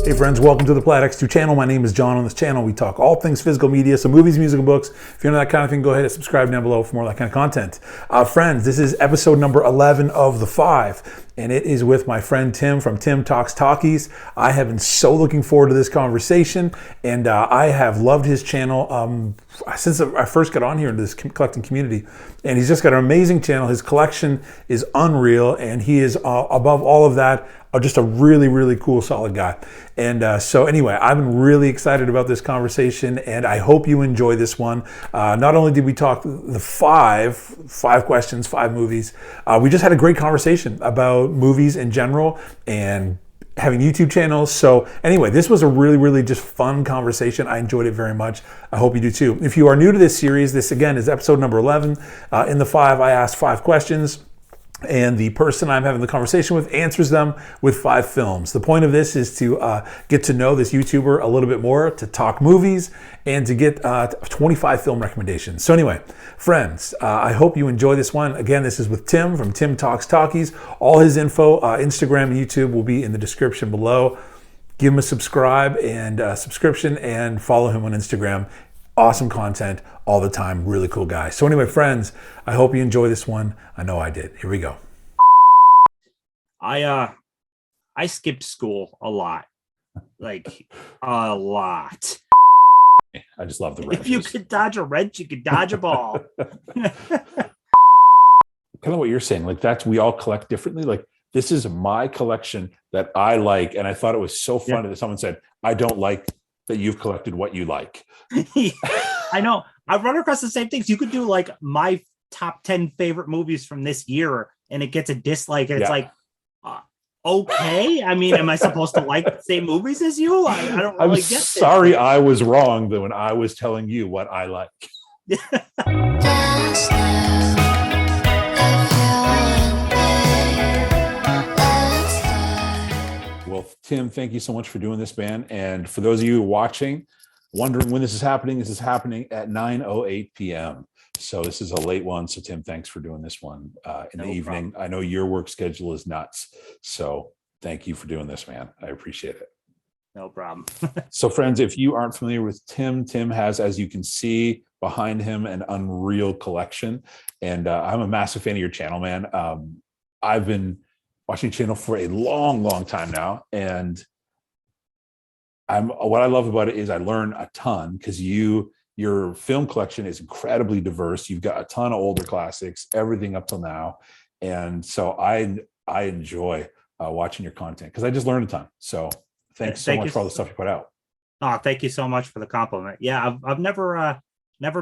Hey friends, welcome to the Plaid X2 channel. My name is John. On this channel, we talk all things physical media, so movies, music, and books. If you're into that kind of thing, go ahead and subscribe down below for more of that kind of content. Friends, this is episode number 11 of The Five, and it is with my friend Tim from Tim Talks Talkies. I have been so looking forward to this conversation, and I have loved his channel since I first got on here into this collecting community. And he's just got an amazing channel. His collection is unreal, and he is above all of that, just a really, really cool, solid guy. And so anyway, I've been really excited about this conversation, and I hope you enjoy this one. Not only did we talk the five questions, five movies, we just had a great conversation about movies in general and having YouTube channels. So anyway, this was a really, really just fun conversation. I enjoyed it very much. I hope you do too. If you are new to this series, this again is episode number 11. In the five, I asked 5 questions, and the person I'm having the conversation with answers them with 5 films. The point of this is to get to know this YouTuber a little bit more, to talk movies, and to get 25 film recommendations. So anyway, friends, I hope you enjoy this one. Again, this is with Tim from Tim Talks Talkies. All his info, Instagram and YouTube, will be in the description below. Give him a subscribe and subscription, and follow him on Instagram. Awesome content all the time. Really cool guy. So anyway, friends, I hope you enjoy this one. I know I did. Here we go. I skipped school a lot. Like a lot. I just love the wrenches. If you could dodge a wrench, you could dodge a ball. Kind of what you're saying. Like we all collect differently. Like this is my collection that I like. And I thought it was so funny that someone said, I don't like that you've collected what you like. I know. I've run across the same things. You could do like my top 10 favorite movies from this year, and it gets a dislike. And it's like, okay. I mean, am I supposed to like the same movies as you? I don't really I'm get this. sorry I was wrong when I was telling you what I like. Well, Tim, thank you so much for doing this, man. And for those of you watching, wondering when this is happening at 9:08 p.m. So this is a late one. So Tim, thanks for doing this one in the evening. I know your work schedule is nuts. So thank you for doing this, man. I appreciate it. No problem. So friends, if you aren't familiar with Tim, Tim has, as you can see behind him, an unreal collection. And I'm a massive fan of your channel, man. I've been watching your channel for a long, long time now. And what I love about it is I learn a ton because your film collection is incredibly diverse. You've got a ton of older classics, everything up till now. And so I enjoy watching your content because I just learned a ton. So thanks so much for all the stuff you put out. Oh, thank you so much for the compliment. Yeah, I've never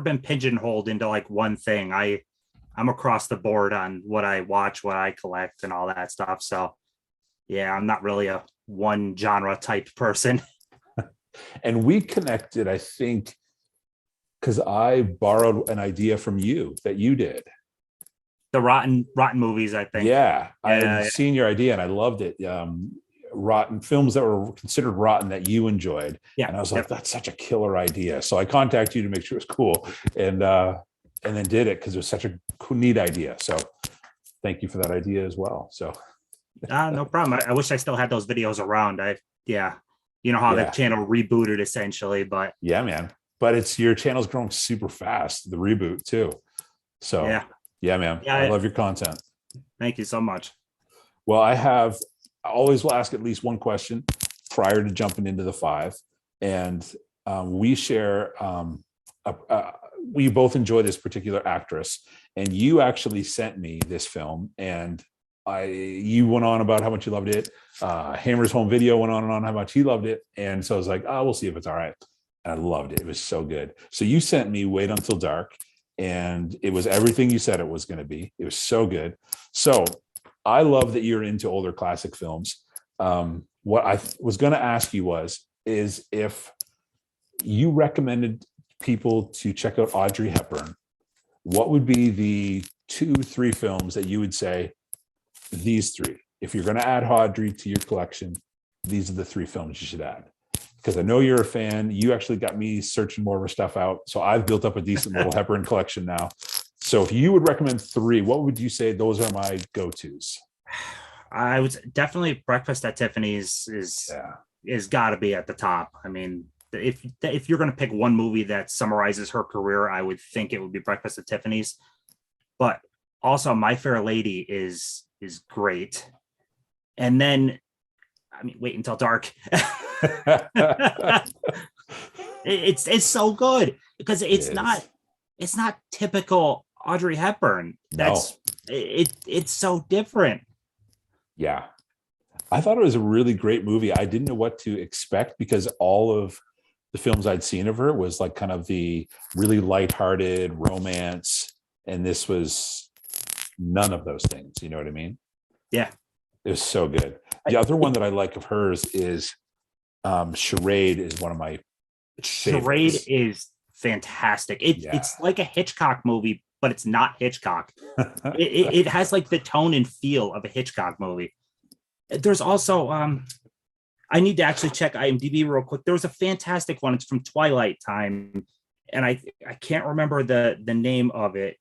been pigeonholed into like one thing. I'm across the board on what I watch, what I collect, and all that stuff. So yeah, I'm not really a one genre type person. And we connected, I think, because I borrowed an idea from you that you did. The rotten movies, I think. Yeah, I had seen your idea and I loved it. Rotten films that were considered rotten that you enjoyed. Yeah, and I was like, that's such a killer idea. So I contacted you to make sure it was cool, and then did it because it was such a cool, neat idea. So thank you for that idea as well. So no problem. I wish I still had those videos around. You know how the channel rebooted essentially, but yeah, man. But your channel's growing super fast, the reboot too. So yeah, man. I love your content. Thank you so much. Well, I always will ask at least one question prior to jumping into the 5. And we share, we both enjoy this particular actress. And you actually sent me this film, and you went on about how much you loved it. Hammer's Home Video went on and on how much he loved it. And so I was like, we'll see if it's all right. And I loved it. It was so good. So you sent me Wait Until Dark, and it was everything you said it was going to be. It was so good. So I love that you're into older classic films. What I was going to ask you is if you recommended people to check out Audrey Hepburn, what would be the 2-3 films that you would say, these 3? If you're going to add Audrey to your collection, these are the 3 films you should add. Because I know you're a fan. You actually got me searching more of her stuff out. So I've built up a decent little Hepburn collection now. So if you would recommend 3, what would you say those are my go-tos? I would definitely Breakfast at Tiffany's is is got to be at the top. I mean, if you're going to pick one movie that summarizes her career, I would think it would be Breakfast at Tiffany's. But also, My Fair Lady is great. And then, I mean, Wait Until Dark. It's so good because it's not typical Audrey Hepburn. That's it's so different. Yeah. I thought it was a really great movie. I didn't know what to expect because all of the films I'd seen of her was like kind of the really lighthearted romance. And this was none of those things. You know what I mean? Yeah. It was so good. The other one that I like of hers is Charade is one of my Charade favorites. is fantastic. It's like a Hitchcock movie, but it's not Hitchcock. it has like the tone and feel of a Hitchcock movie. There's also I need to actually check IMDb real quick. There was a fantastic one. It's from Twilight time, and I can't remember the name of it.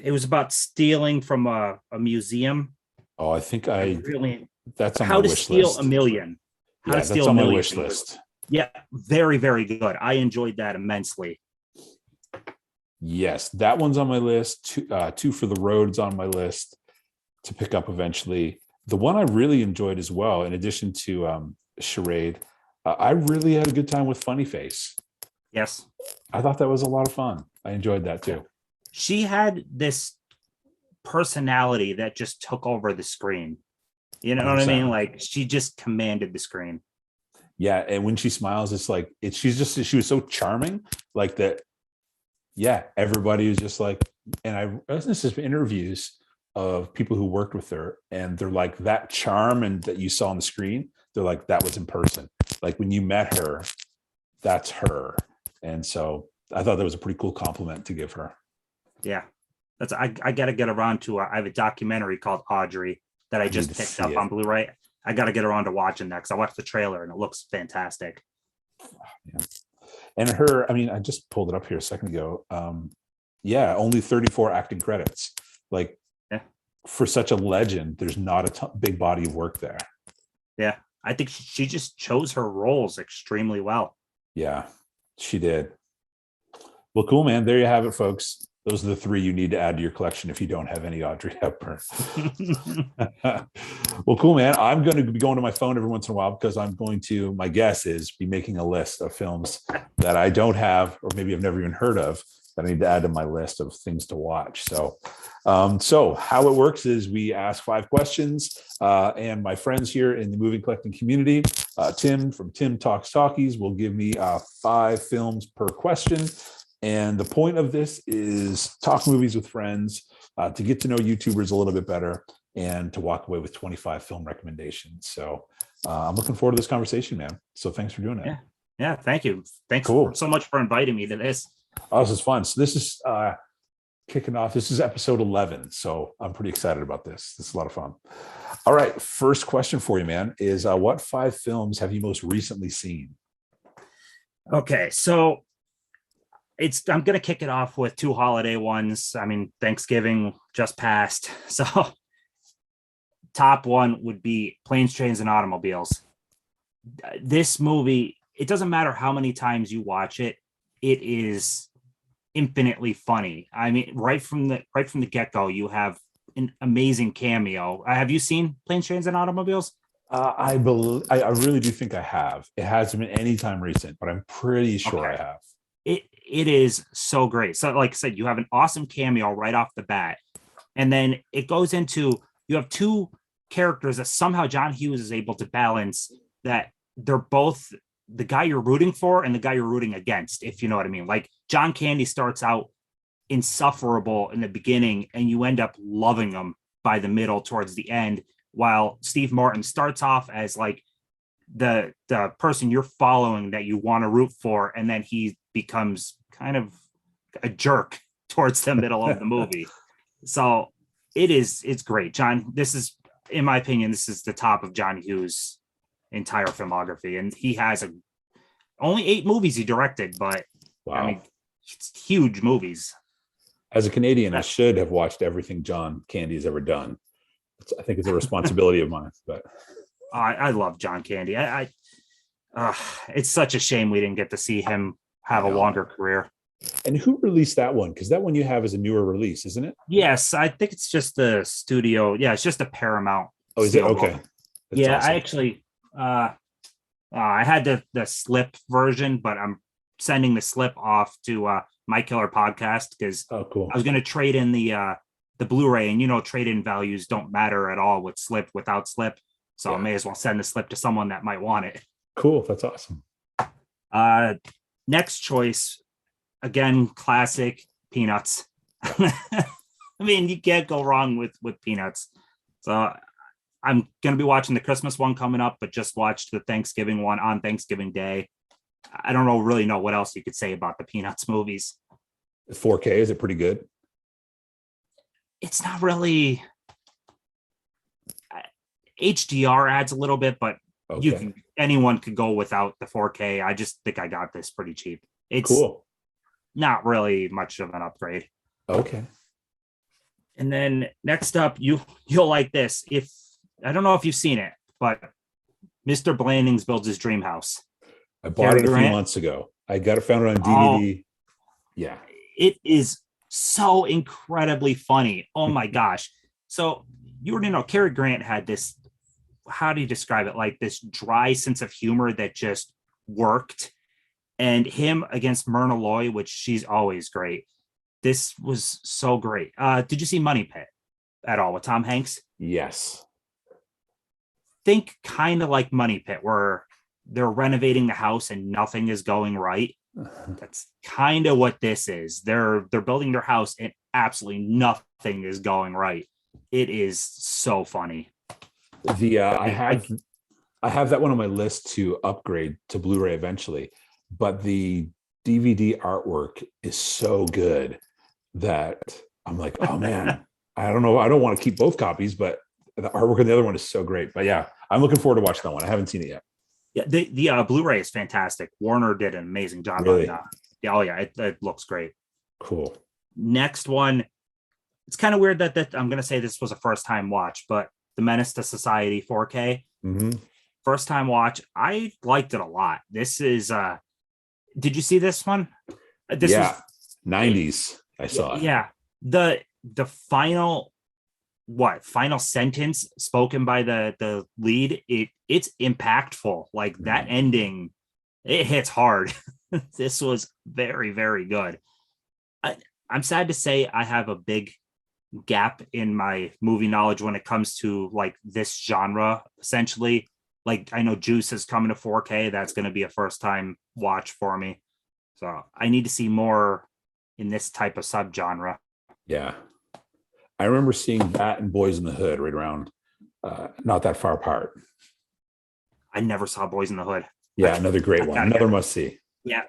It was about stealing from a museum. Oh, I think that's on How my to wish Steal list. a Million. How Yeah, to Steal that's a on my Million. wish list. Yeah, very, very good. I enjoyed that immensely. Yes, that one's on my list. Two for the Road's on my list to pick up eventually. The one I really enjoyed as well, in addition to Charade, I really had a good time with Funny Face. Yes. I thought that was a lot of fun. I enjoyed that too. She had this personality that just took over the screen. You know what I mean? 100%. Like she just commanded the screen. Yeah, and when she smiles, it's like she was so charming, like that. Yeah, everybody was just like, and I listened to some interviews of people who worked with her, and they're like that charm and that you saw on the screen. They're like that was in person. Like when you met her, that's her. And so I thought that was a pretty cool compliment to give her. Yeah, I got to get around to. I have a documentary called Audrey that I just picked up on Blu-ray. I got to get around to watching that because I watched the trailer and it looks fantastic. Yeah. And her, I mean, I just pulled it up here a second ago. Yeah, only 34 acting credits. Like, for such a legend, there's not a big body of work there. Yeah, I think she just chose her roles extremely well. Yeah, she did. Well, cool, man. There you have it, folks. Those are the three you need to add to your collection if you don't have any Audrey Hepburn. Well, cool, man. I'm going to be going to my phone every once in a while because I'm going to, my guess is, be making a list of films that I don't have or maybe I've never even heard of that I need to add to my list of things to watch. So how it works is we ask 5 questions and my friends here in the movie collecting community, Tim from Tim Talks Talkies will give me 5 films per question. And the point of this is talk movies with friends, to get to know YouTubers a little bit better and to walk away with 25 film recommendations. So I'm looking forward to this conversation, man. So thanks for doing it. Yeah, thank you. Thanks so much for inviting me to this. Oh, this is fun. So this is kicking off. This is episode 11. So I'm pretty excited about this. This is a lot of fun. All right. First question for you, man, is what 5 films have you most recently seen? Okay. So I'm going to kick it off with 2 holiday ones. I mean, Thanksgiving just passed. So top one would be Planes, Trains, and Automobiles. This movie, it doesn't matter how many times you watch it, it is infinitely funny. I mean, right from the get-go, you have an amazing cameo. Have you seen Planes, Trains, and Automobiles? I really do think I have. It hasn't been any time recent, but I'm pretty sure I have. It is so great. So like I said, you have an awesome cameo right off the bat. And then it goes into, you have 2 characters that somehow John Hughes is able to balance, that they're both the guy you're rooting for and the guy you're rooting against, if you know what I mean. Like John Candy starts out insufferable in the beginning and you end up loving him by the middle towards the end, while Steve Martin starts off as like the person you're following that you want to root for, and then he becomes kind of a jerk towards the middle of the movie. So it's great. John, this is, in my opinion, this is the top of John Hughes' entire filmography, and he has only 8 movies he directed, but wow. I mean, it's huge movies. As a Canadian, I should have watched everything John Candy has ever done. I think it's a responsibility of mine, but I love John Candy. Uh, it's such a shame we didn't get to see him have I a know. longer career. And who released that one? Because that one you have is a newer release, isn't it? Yes, I think it's just the studio. Yeah, it's just a Paramount. Oh, is it? Steelbook. Okay. That's Yeah, awesome. I actually I had the slip version, but I'm sending the slip off to My Killer Podcast because Oh, cool. I was going to trade in the Blu-ray, and trade-in values don't matter at all with slip without slip. So I Yeah. may as well send the slip to someone that might want it. Cool. That's awesome. Next choice, again, classic Peanuts. I mean, you can't go wrong with Peanuts. So I'm going to be watching the Christmas one coming up, but just watched the Thanksgiving one on Thanksgiving Day. I don't really know what else you could say about the Peanuts movies. 4K, is it pretty good? It's not really HDR adds a little bit, but Okay. anyone could go without the 4K. I just think I got this pretty cheap. It's Cool. not really much of an upgrade. Okay. And then next up, you'll like this. If I don't know if you've seen it, but Mr. Blandings builds his dream house. I bought Cary it a few Grant? months ago. I found it on Oh. DVD. Yeah. It is so incredibly funny. Oh my gosh. So you already know Cary Grant had this, how do you describe it? Like this dry sense of humor that just worked. And him against Myrna Loy, which she's always great. This was so great. Did you see Money Pit at all with Tom Hanks? Yes. Think kind of like Money Pit, where they're renovating the house and nothing is going right. That's kind of what this is. They're building their house and absolutely nothing is going right. It is so funny. I have that one on my list to upgrade to Blu-ray eventually, but the DVD artwork is so good that I'm like, oh man, I don't know. I don't want to keep both copies, but the artwork on the other one is so great. But yeah, I'm looking forward to watching that one. I haven't seen it yet. Yeah, the Blu-ray is fantastic. Warner did an amazing job Really? on that. Yeah, oh yeah, it looks great. Cool. Next one, it's kind of weird that I'm gonna say this was a first time watch, but The Menace to Society 4K, Mhm. first time watch. I liked it a lot. This is did you see this one? This Yeah. was 90s. I saw it. yeah. The final sentence spoken by the lead, it's impactful. Like that ending, it hits hard. This was very, very good. I'm sad to say I have a big gap in my movie knowledge when it comes to like this genre, essentially. Like I know Juice is coming to 4K. That's going to be a first time watch for me. So I need to see more in this type of subgenre. Yeah. I remember seeing that and Boys in the Hood right around, not that far apart. I never saw Boys in the Hood. Yeah, another great one. gotta Another get it. must see. Yeah.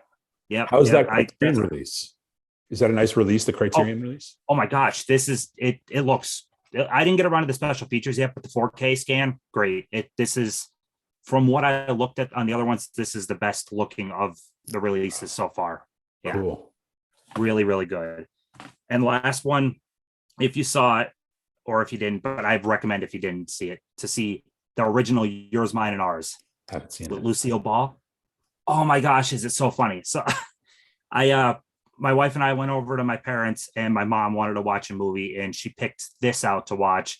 Yeah. How's yeah, that Criterion release? Is that a nice release, the Criterion release? Oh my gosh. This is it. It looks, I didn't get around to the special features yet, but the 4K scan, great. This is, from what I looked at on the other ones, this is the best looking of the releases so far. Yeah. Cool. Really, really good. And last one, if you saw it or if you didn't, but I'd recommend if you didn't see it, to see the original Yours, Mine, and Ours Haven't seen with it. Lucille Ball. Oh my gosh, is it so funny? So my wife and I went over to my parents, and my mom wanted to watch a movie and she picked this out to watch.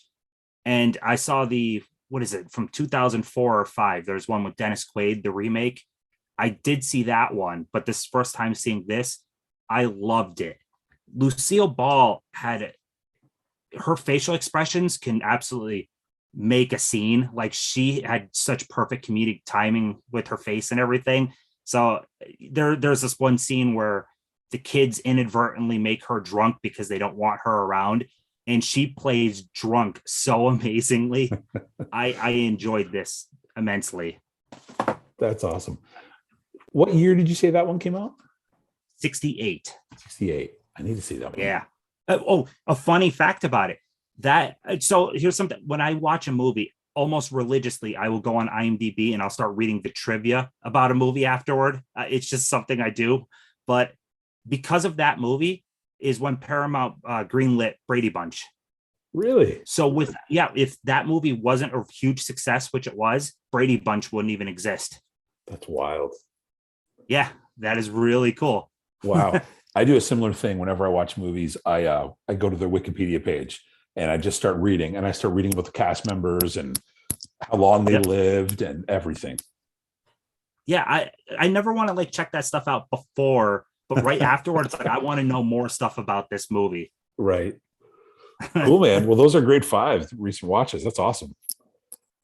And I saw what is it, from 2004 or 5? There's one with Dennis Quaid, the remake. I did see that one, but this first time seeing this, I loved it. Lucille Ball had, her facial expressions can absolutely make a scene. Like she had such perfect comedic timing with her face and everything. So there's this one scene where the kids inadvertently make her drunk because they don't want her around, and she plays drunk so amazingly. I enjoyed this immensely. That's awesome. What year did you say that one came out? 68. 68. I need to see that one. Yeah. A funny fact about it. So here's something. When I watch a movie, almost religiously, I will go on IMDb and I'll start reading the trivia about a movie afterward. It's just something I do. But because of that movie is when Paramount greenlit Brady Bunch. Really? So if that movie wasn't a huge success, which it was, Brady Bunch wouldn't even exist. That's wild. Yeah, that is really cool. Wow. I do a similar thing whenever I watch movies. I go to their Wikipedia page and I just start reading, and I start reading about the cast members and how long they Yep. lived and everything. Yeah, I never want to like check that stuff out before, but right afterwards, like I want to know more stuff about this movie. Right. Cool, man. Well, those are great 5 recent watches. That's awesome.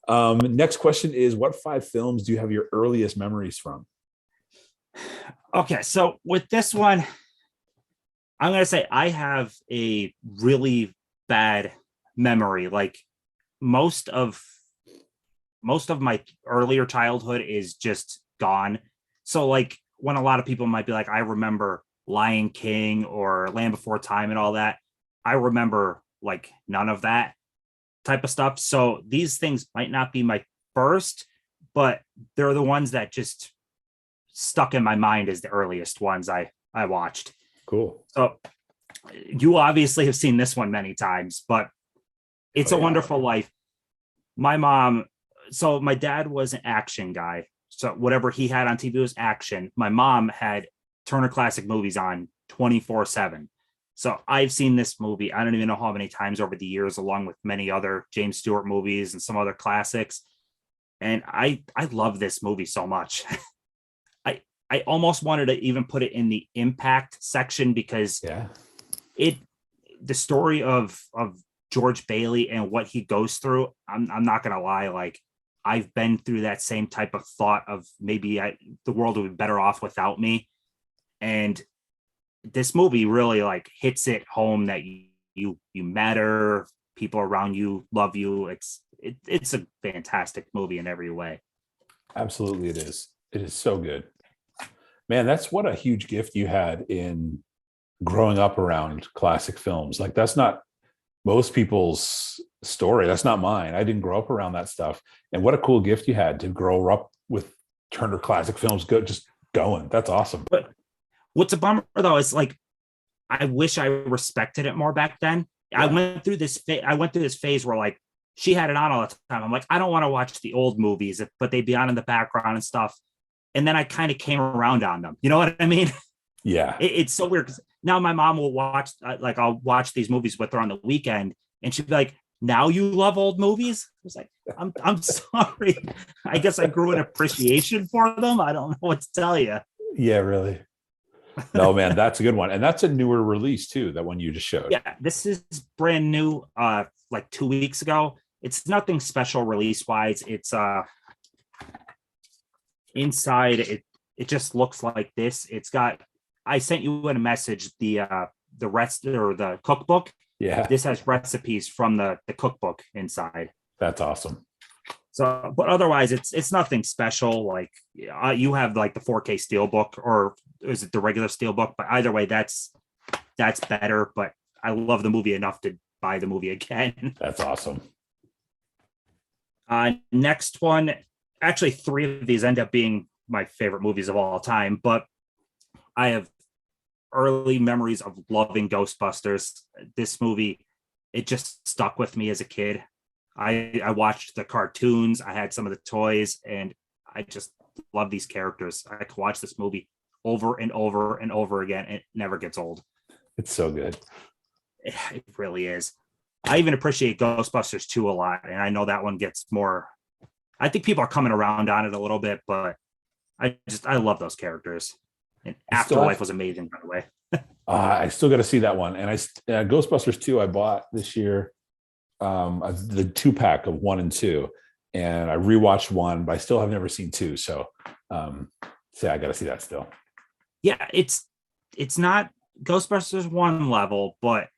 Next question is, what 5 films do you have your earliest memories from? Okay, so with this one, I'm gonna say I have a really bad memory. Like most of my earlier childhood is just gone. So like when a lot of people might be like, I remember Lion King or Land Before Time and all that, I remember like none of that type of stuff. So these things might not be my first, but they're the ones that just stuck in my mind as the earliest ones I watched. Cool. So you obviously have seen this one many times, but It's Oh, a yeah. Wonderful Life. My mom, so my dad was an action guy. So whatever he had on TV was action. My mom had Turner Classic Movies on 24/7. So I've seen this movie, I don't even know how many times over the years, along with many other James Stewart movies and some other classics. And I love this movie so much. I almost wanted to even put it in the impact section because Yeah. the story of George Bailey and what he goes through, I'm not gonna lie, like I've been through that same type of thought of maybe the world would be better off without me. And this movie really like hits it home that you matter, people around you love you. It's a fantastic movie in every way. Absolutely, it is. It is so good. Man, that's what a huge gift you had in growing up around classic films. Like, that's not most people's story. That's not mine. I didn't grow up around that stuff. And what a cool gift you had to grow up with Turner Classic Films just going. That's awesome. But what's a bummer though is like I wish I respected it more back then. I Yeah. went through this phase where like she had it on all the time. I'm like, I don't want to watch the old movies, but they'd be on in the background and stuff. And then I kind of came around on them. You know what I mean? Yeah. It's so weird because now my mom will watch, like, I'll watch these movies with her on the weekend, and she'd be like, "Now you love old movies?" I was like, "I'm sorry. I guess I grew an appreciation for them. I don't know what to tell you." Yeah, really. No, man, that's a good one. And that's a newer release too, that one you just showed. Yeah, this is brand new, like 2 weeks ago. It's nothing special release wise. It's inside it just looks like this. It's got, I sent you in a message the rest or the cookbook. Yeah. This has recipes from the cookbook inside. That's awesome. So, but otherwise, it's nothing special. Like you have like the 4K Steelbook, or is it the regular Steelbook? But either way, that's better. But I love the movie enough to buy the movie again. That's awesome. Next one, actually, 3 of these end up being my favorite movies of all time. But I have early memories of loving Ghostbusters. This movie, it just stuck with me as a kid. I watched the cartoons, I had some of the toys, and I just love these characters. I could watch this movie over and over and over again. It never gets old. It's so good. It really is. I even appreciate Ghostbusters 2 a lot, and I know that one gets more. I think people are coming around on it a little bit, but I love those characters. And Afterlife was amazing, by the way. I still got to see that one. And Ghostbusters 2, I bought this year, the 2-pack of 1 and 2, and I rewatched 1, but I still have never seen 2. So, I got to see that still. Yeah, it's not Ghostbusters 1 level, but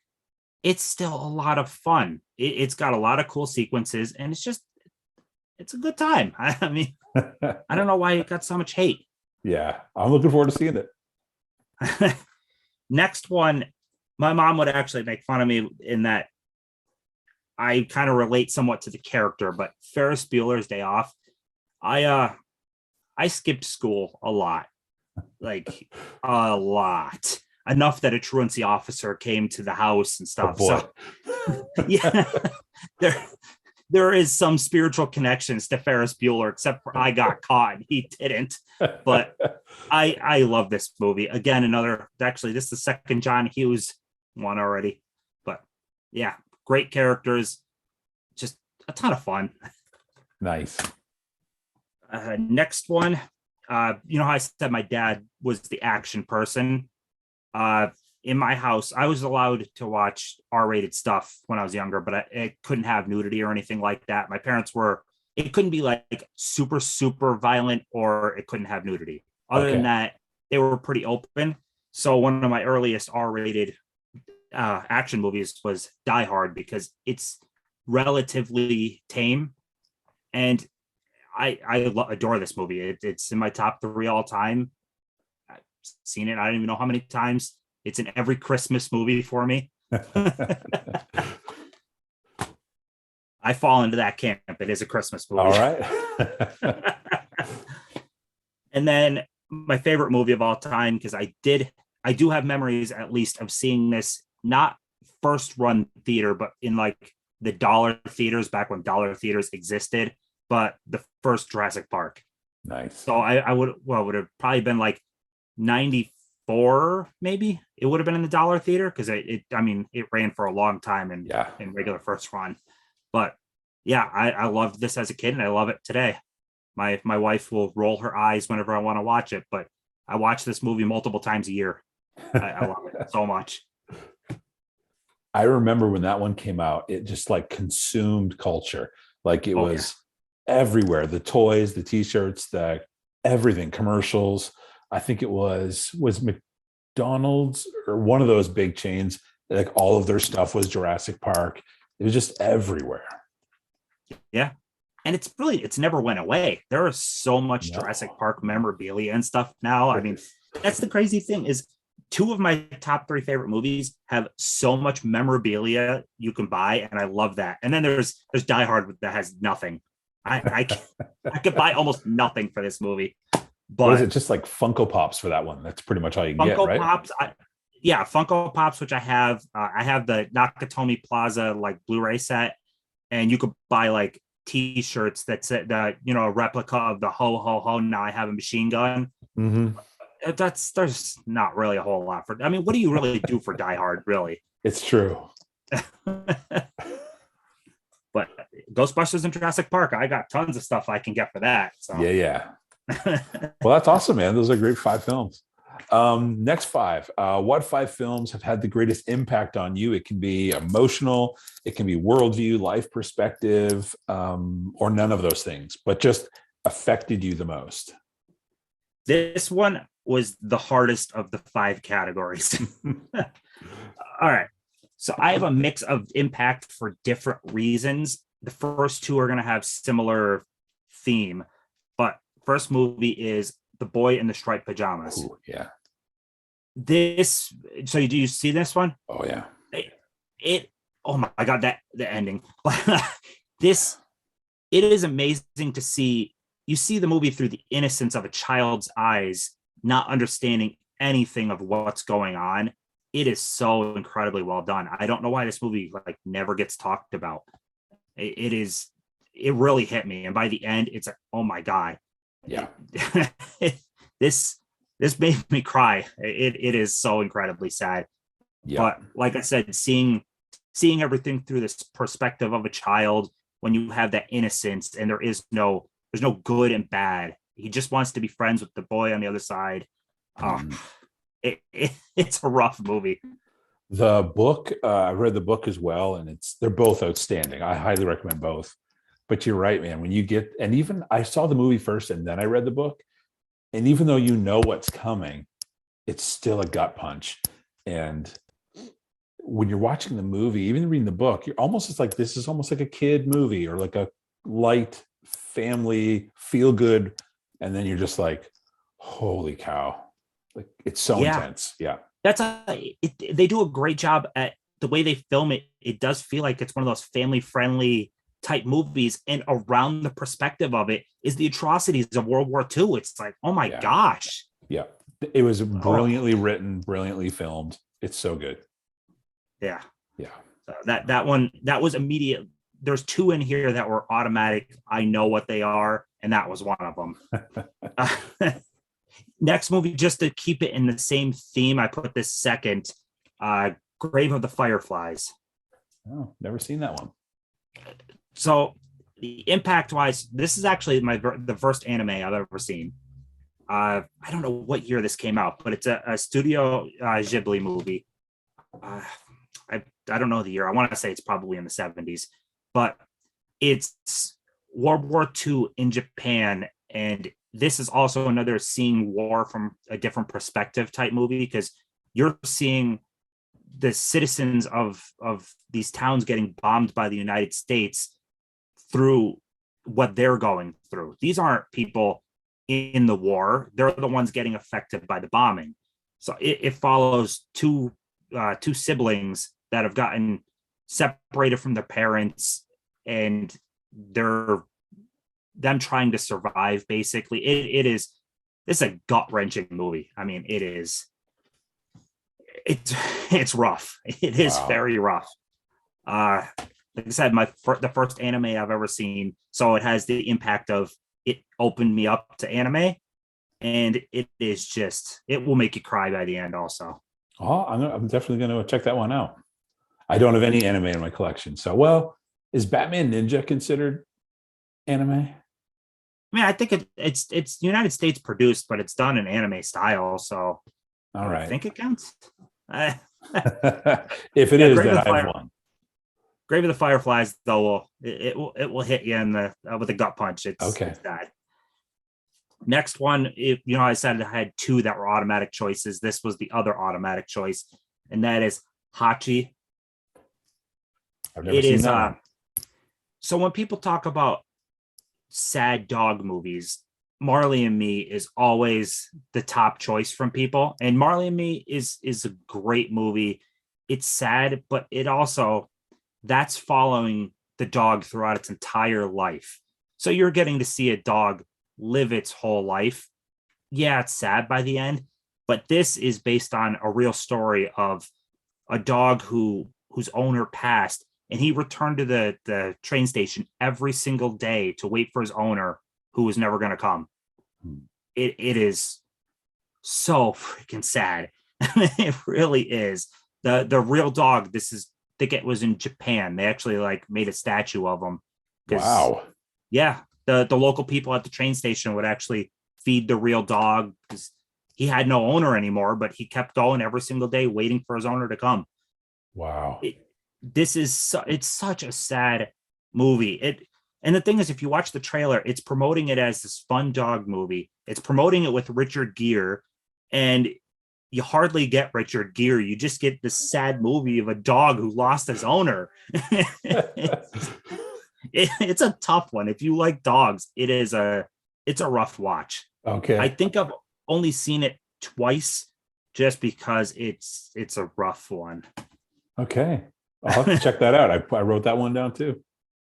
it's still a lot of fun. It's got a lot of cool sequences, and it's a good time. I mean, I don't know why it got so much hate. Yeah, I'm looking forward to seeing it. Next one, my mom would actually make fun of me in that I kind of relate somewhat to the character, but Ferris Bueller's Day Off. I skipped school a lot, like a lot. enough that a truancy officer came to the house and Oh stuff. boy. So yeah, there is some spiritual connections to Ferris Bueller, except for I got caught and he didn't. But I love this movie. Again, actually, this is the second John Hughes one already. But yeah, great characters, just a ton of fun. Nice. Next one, you know how I said my dad was the action person? In my house, I was allowed to watch R-rated stuff when I was younger, but I couldn't have nudity or anything like that. My parents it couldn't be like super, super violent, or it couldn't have nudity. Other than that, they were pretty open. So one of my earliest R-rated action movies was Die Hard, because it's relatively tame. And I adore this movie. It's in my top 3 all time. I've seen it, I don't even know how many times. It's in every Christmas movie for me. I fall into that camp. It is a Christmas movie. All right. And then my favorite movie of all time, because I do have memories at least of seeing this, not first run theater, but in like the dollar theaters back when dollar theaters existed, but the first Jurassic Park. Nice. So I would have probably been like 94, maybe. It would have been in the dollar theater, because it ran for a long time in regular first run. But yeah, I loved this as a kid, and I love it today. My wife will roll her eyes whenever I want to watch it, but I watch this movie multiple times a year. I love it so much. I remember when that one came out, it just like consumed culture. Like it was everywhere. The toys, the t-shirts, everything, commercials. I think it was McDonald's or one of those big chains. Like all of their stuff was Jurassic Park. It was just everywhere. Yeah. And it's never went away. There is so much Jurassic Park memorabilia and stuff now. I mean, that's the crazy thing, is 2 of my top 3 favorite movies have so much memorabilia you can buy, and I love that. And then there's Die Hard that has nothing. I could buy almost nothing for this movie. But was it just like Funko Pops for that one? That's pretty much all you can get, right? Pops, Funko Pops, which I have. I have the Nakatomi Plaza like Blu-ray set, and you could buy like T-shirts that said that, a replica of the ho ho ho, now I have a machine gun. Mm-hmm. There's not really a whole lot for. I mean, what do you really do for Die Hard, really? It's true. But Ghostbusters and Jurassic Park, I got tons of stuff I can get for that. So Yeah. Well, that's awesome, man. Those are great 5 films. Next 5. What 5 films have had the greatest impact on you? It can be emotional, it can be worldview, life perspective, or none of those things, but just affected you the most. This one was the hardest of the 5 categories. All right. So I have a mix of impact for different reasons. The first 2 are going to have similar theme, but first movie is The Boy in the Striped Pajamas. Ooh, yeah. So do you see this one? Oh yeah. Oh my God, the ending. It is amazing to see. You see the movie through the innocence of a child's eyes, not understanding anything of what's going on. It is so incredibly well done. I don't know why this movie like never gets talked about. It really hit me. And by the end, it's like, oh my God. Yeah. This made me cry. It is so incredibly sad. Yeah. But like I said, seeing everything through this perspective of a child, when you have that innocence and there's no good and bad. He just wants to be friends with the boy on the other side. It's a rough movie. The book, I read the book as well, and they're both outstanding. I highly recommend both. But you're right, man. When you get, and even I saw the movie first and then I read the book, and even though you know what's coming, it's still a gut punch. And when you're watching the movie, even reading the book, this is almost like a kid movie or like a light family feel good. And then you're just like, holy cow. Like it's so intense. Yeah. They do a great job at the way they film it. It does feel like it's one of those family friendly type movies, and around the perspective of it is the atrocities of World War II. It's like, oh my gosh. Yeah. It was brilliantly written, brilliantly filmed. It's so good. Yeah. Yeah. So that one, that was immediate. There's two in here that were automatic. I know what they are, and that was one of them. Next movie, just to keep it in the same theme, I put this second, Grave of the Fireflies. Oh, never seen that one. So the impact wise, this is actually the first anime I've ever seen. I don't know what year this came out, but it's a Studio Ghibli movie. I don't know the year. I want to say it's probably in the 70s, but it's World War II in Japan. And this is also another seeing war from a different perspective type movie, because you're seeing the citizens of these towns getting bombed by the United States through what they're going through. These aren't people in the war. They're the ones getting affected by the bombing. So it follows two siblings that have gotten separated from their parents, and they're them trying to survive. Basically, it's a gut-wrenching movie. I mean, it's rough. It is very rough. Like I said, the first anime I've ever seen, so it has the impact of it opened me up to anime, and it will make you cry by the end also. Oh, I'm definitely going to check that one out. I don't have any anime in my collection. So, well, is Batman Ninja considered anime? I mean, I think it's United States produced, but it's done in anime style. So, all right, I think it counts. If it is, then I have one. Grave of the Fireflies, though, it will hit you in the with a gut punch. It's bad. Next one, I said I had two that were automatic choices. This was the other automatic choice, and that is Hachi. I've never seen that one. So when people talk about sad dog movies, Marley and Me is always the top choice from people. And Marley and Me is a great movie. It's sad, but it also, that's following the dog throughout its entire life. So you're getting to see a dog live its whole life. Yeah, it's sad by the end, but this is based on a real story of a dog whose owner passed, and he returned to the train station every single day to wait for his owner, who was never going to come. It is so freaking sad. It really is. The real dog, I think it was in Japan. They actually made a statue of him. Wow. Yeah. The local people at the train station would actually feed the real dog, because he had no owner anymore, but he kept going every single day waiting for his owner to come. Wow. It's such a sad movie. And the thing is, if you watch the trailer, it's promoting it as this fun dog movie. It's promoting it with Richard Gere, and you hardly get Richard Gere. You just get this sad movie of a dog who lost his owner. It's a tough one. If you like dogs, it's a rough watch. Okay. I think I've only seen it twice, just because it's a rough one. Okay. I'll have to check that out. I wrote that one down too.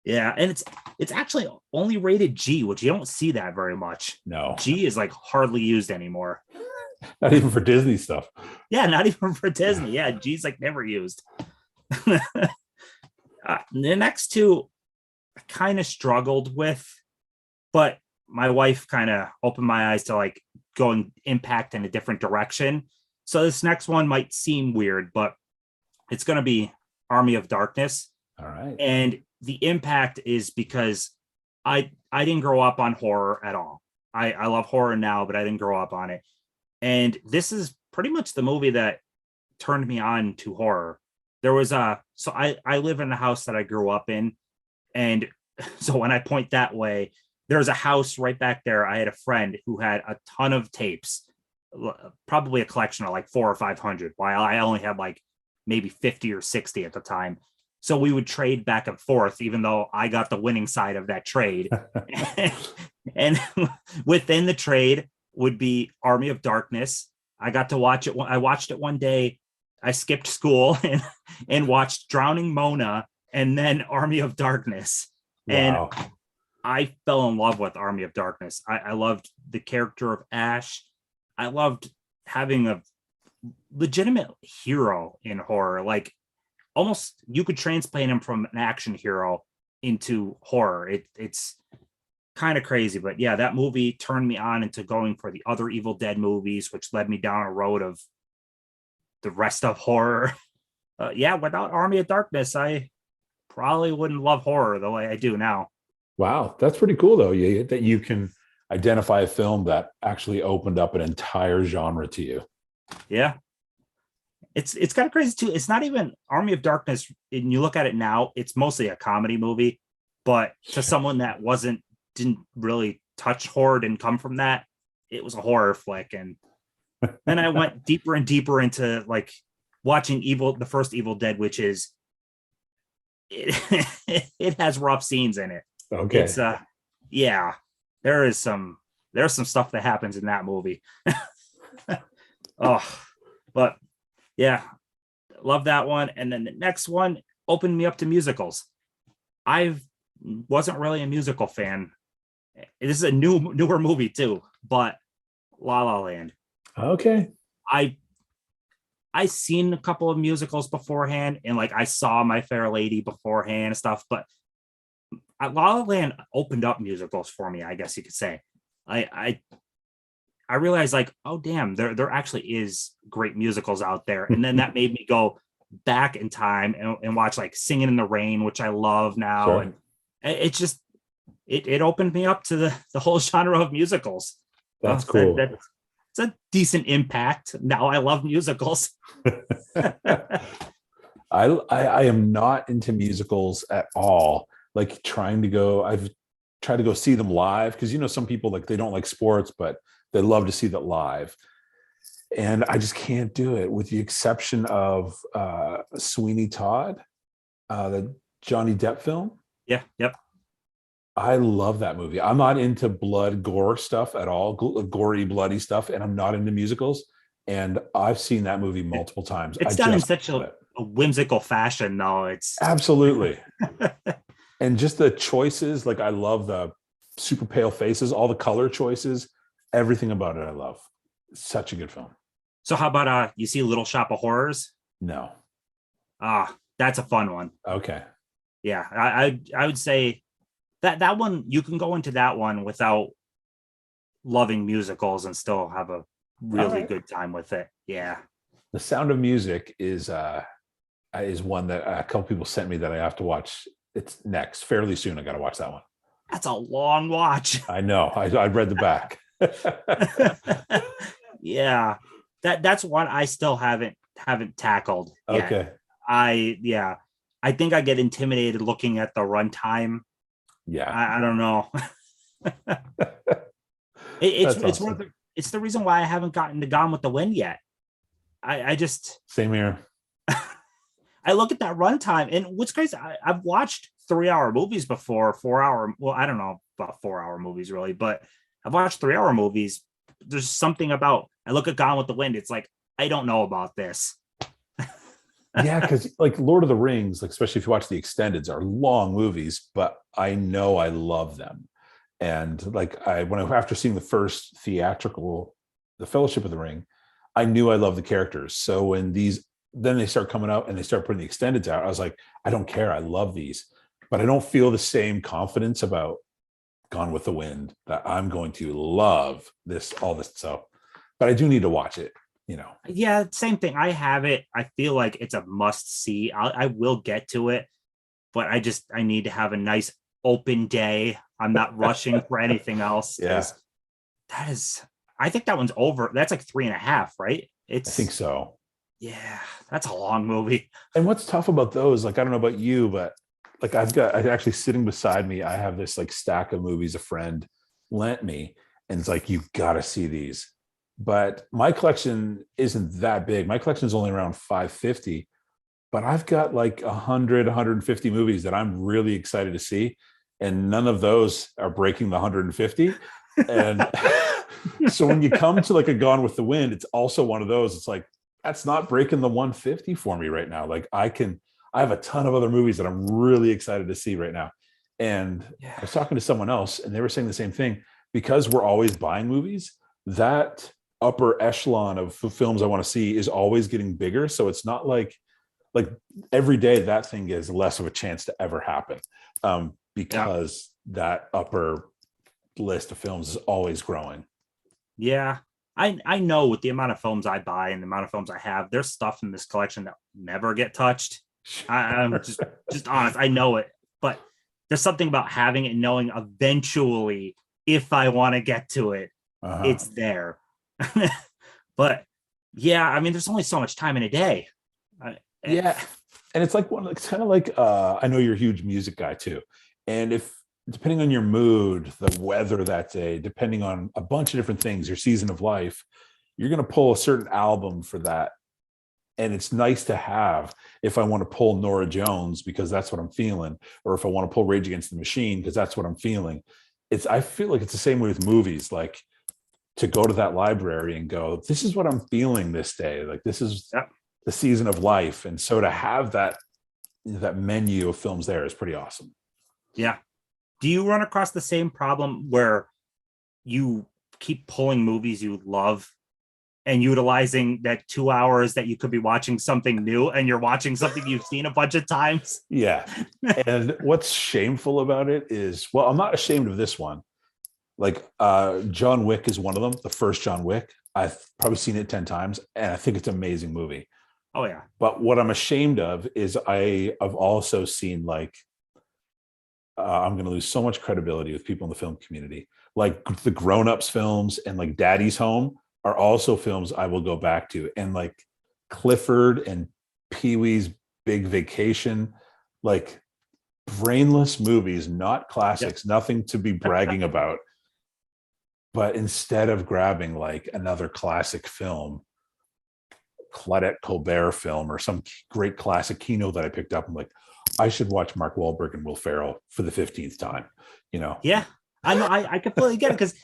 Yeah, and it's actually only rated G, which you don't see that very much. No. G is hardly used anymore. Not even for Disney stuff. Yeah, not even for Disney. Yeah, G's never used. The next two I kind of struggled with, but my wife kind of opened my eyes to going impact in a different direction. So this next one might seem weird, but it's going to be Army of Darkness. All right. And the impact is because I didn't grow up on horror at all. I love horror now, but I didn't grow up on it. And this is pretty much the movie that turned me on to horror. There was so I live in the house that I grew up in. And so when I point that way, there's a house right back there. I had a friend who had a ton of tapes, probably a collection of 400 or 500, while I only had maybe 50 or 60 at the time. So we would trade back and forth, even though I got the winning side of that trade. And within the trade would be Army of Darkness. I got to watch it. I watched it one day. I skipped school and watched Drowning Mona and then Army of Darkness. Wow. And I fell in love with Army of Darkness. I loved the character of Ash. I loved having a legitimate hero in horror. Like almost you could transplant him from an action hero into horror. It's kind of crazy, but yeah, that movie turned me on into going for the other Evil Dead movies, which led me down a road of the rest of horror. Yeah, without Army of Darkness, I probably wouldn't love horror the way I do now. Wow, that's pretty cool though. That you can identify a film that actually opened up an entire genre to you. Yeah. It's kind of crazy too. It's not even Army of Darkness, and you look at it now, it's mostly a comedy movie, but to someone that didn't really touch horror, didn't come from that, it was a horror flick. And then I went deeper and deeper into like watching the first Evil Dead, which is it has rough scenes in it. Okay. It's yeah, there's some stuff that happens in that movie. Oh, but yeah, love that one. And then the next one opened me up to musicals. I wasn't really a musical fan. This is a newer movie too, but La La Land. Okay. I seen a couple of musicals beforehand, and like I saw My Fair Lady beforehand and stuff, but La La Land opened up musicals for me, I guess you could say. I realized like, oh damn, there actually is great musicals out there. And then that made me go back in time and watch like Singing in the Rain, which I love now. Sure. And it just it opened me up to the whole genre of musicals. That's cool. It's a decent impact. Now I love musicals. I am not into musicals at all. Like I've tried to go see them live because some people like they don't like sports, but they love to see that live. And I just can't do it, with the exception of Sweeney Todd, the Johnny Depp film. Yeah. Yep. I love that movie. I'm not into blood, gore stuff at all, gory, bloody stuff, and I'm not into musicals. And I've seen that movie multiple times. It's done in such a whimsical fashion, though. It's absolutely. And just the choices, like I love the super pale faces, all the color choices, everything about it I love. Such a good film. So how about you see Little Shop of Horrors? No. That's a fun one. Okay. Yeah, I would say that one, you can go into that one without loving musicals and still have a really good time with it. Yeah. The Sound of Music is one that a couple people sent me that I have to watch. It's next fairly soon. I got to watch that one. That's a long watch. I know. I read the back. Yeah, that's one I still haven't tackled yet. Okay. I think I get intimidated looking at the runtime. Yeah. I don't know. It's awesome. It's the reason why I haven't gotten to Gone with the Wind yet. I just same here. I look at that runtime, and what's crazy, I've watched 3-hour movies before, 4-hour. Well, I don't know about 4-hour movies really, but I've watched 3-hour movies. There's something about, I look at Gone with the Wind, it's like, I don't know about this. Yeah, because like Lord of the Rings, like especially if you watch the extendeds, are long movies, but I know I love them. And like after seeing the first theatrical, The Fellowship of the Ring, I knew I loved the characters. So when then they start coming out and they start putting the extendeds out, I was like, I don't care, I love these, but I don't feel the same confidence about Gone with the Wind that I'm going to love all this. So, but I do need to watch it. Yeah, same thing. I have it. I feel like it's a must see. I will get to it, but I need to have a nice open day. I'm not rushing for anything else. Yeah. I think that one's over. That's like 3.5, right? I think so. Yeah, that's a long movie. And what's tough about those, like, I don't know about you, but like I actually sitting beside me, I have this like stack of movies a friend lent me, and it's like, you've got to see these. But my collection isn't that big. My collection is only around 550, but I've got like 150 movies that I'm really excited to see. And none of those are breaking the 150. And so when you come to like a Gone with the Wind, it's also one of those, it's like, that's not breaking the 150 for me right now. Like I have a ton of other movies that I'm really excited to see right now. And I was talking to someone else and they were saying the same thing, because we're always buying movies, that upper echelon of films I want to see is always getting bigger. So it's not like every day that thing is less of a chance to ever happen, because that upper list of films is always growing. Yeah. I know with the amount of films I buy and the amount of films I have, there's stuff in this collection that never get touched. I'm just honest. I know it, but there's something about having it and knowing eventually, if I want to get to it, it's there. But yeah, I mean, there's only so much time in a day. Yeah. And it's like it's kind of like I know you're a huge music guy too. And if depending on your mood, the weather that day, depending on a bunch of different things, your season of life, you're going to pull a certain album for that. And it's nice to have if I want to pull Norah Jones because that's what I'm feeling, or if I want to pull Rage Against the Machine because that's what I'm feeling. I feel like it's the same way with movies, like to go to that library and go, this is what I'm feeling this day. Like this is the season of life. And so to have that menu of films there is pretty awesome. Yeah. Do you run across the same problem where you keep pulling movies you love and utilizing that 2 hours that you could be watching something new and you're watching something you've seen a bunch of times? Yeah. And what's shameful about it is, well, I'm not ashamed of this one. Like John Wick is one of them. The first John Wick, I've probably seen it 10 times and I think it's an amazing movie. Oh yeah. But what I'm ashamed of is I've also seen like, I'm going to lose so much credibility with people in the film community. Like the Grown Ups films and like Daddy's Home are also films I will go back to. And like Clifford and Pee-wee's Big Vacation, like brainless movies, not classics, nothing to be bragging about. But instead of grabbing like another classic film, Claudette Colbert film or some great classic Kino that I picked up, I'm like, I should watch Mark Wahlberg and Will Ferrell for the 15th time, you know? Yeah, I know. I completely get it because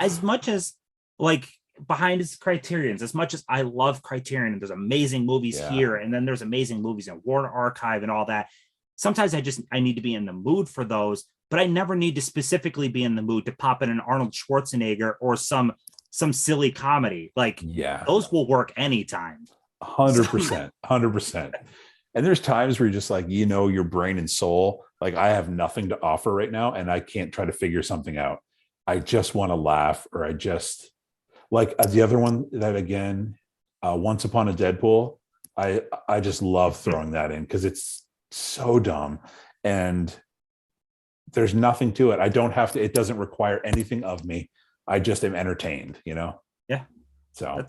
as much as like behind its Criterions, as much as I love Criterion and there's amazing movies here, and then there's amazing movies in Warner Archive and all that. Sometimes I need to be in the mood for those, but I never need to specifically be in the mood to pop in an Arnold Schwarzenegger or some silly comedy. Like those will work anytime. 100%, 100%. And there's times where you're just like, your brain and soul, like I have nothing to offer right now and I can't try to figure something out. I just want to laugh, or I just like the other one that again, Once Upon a Deadpool. I just love throwing that in because it's so dumb and there's nothing to it. I don't have to, it doesn't require anything of me. I just am entertained, Yeah. So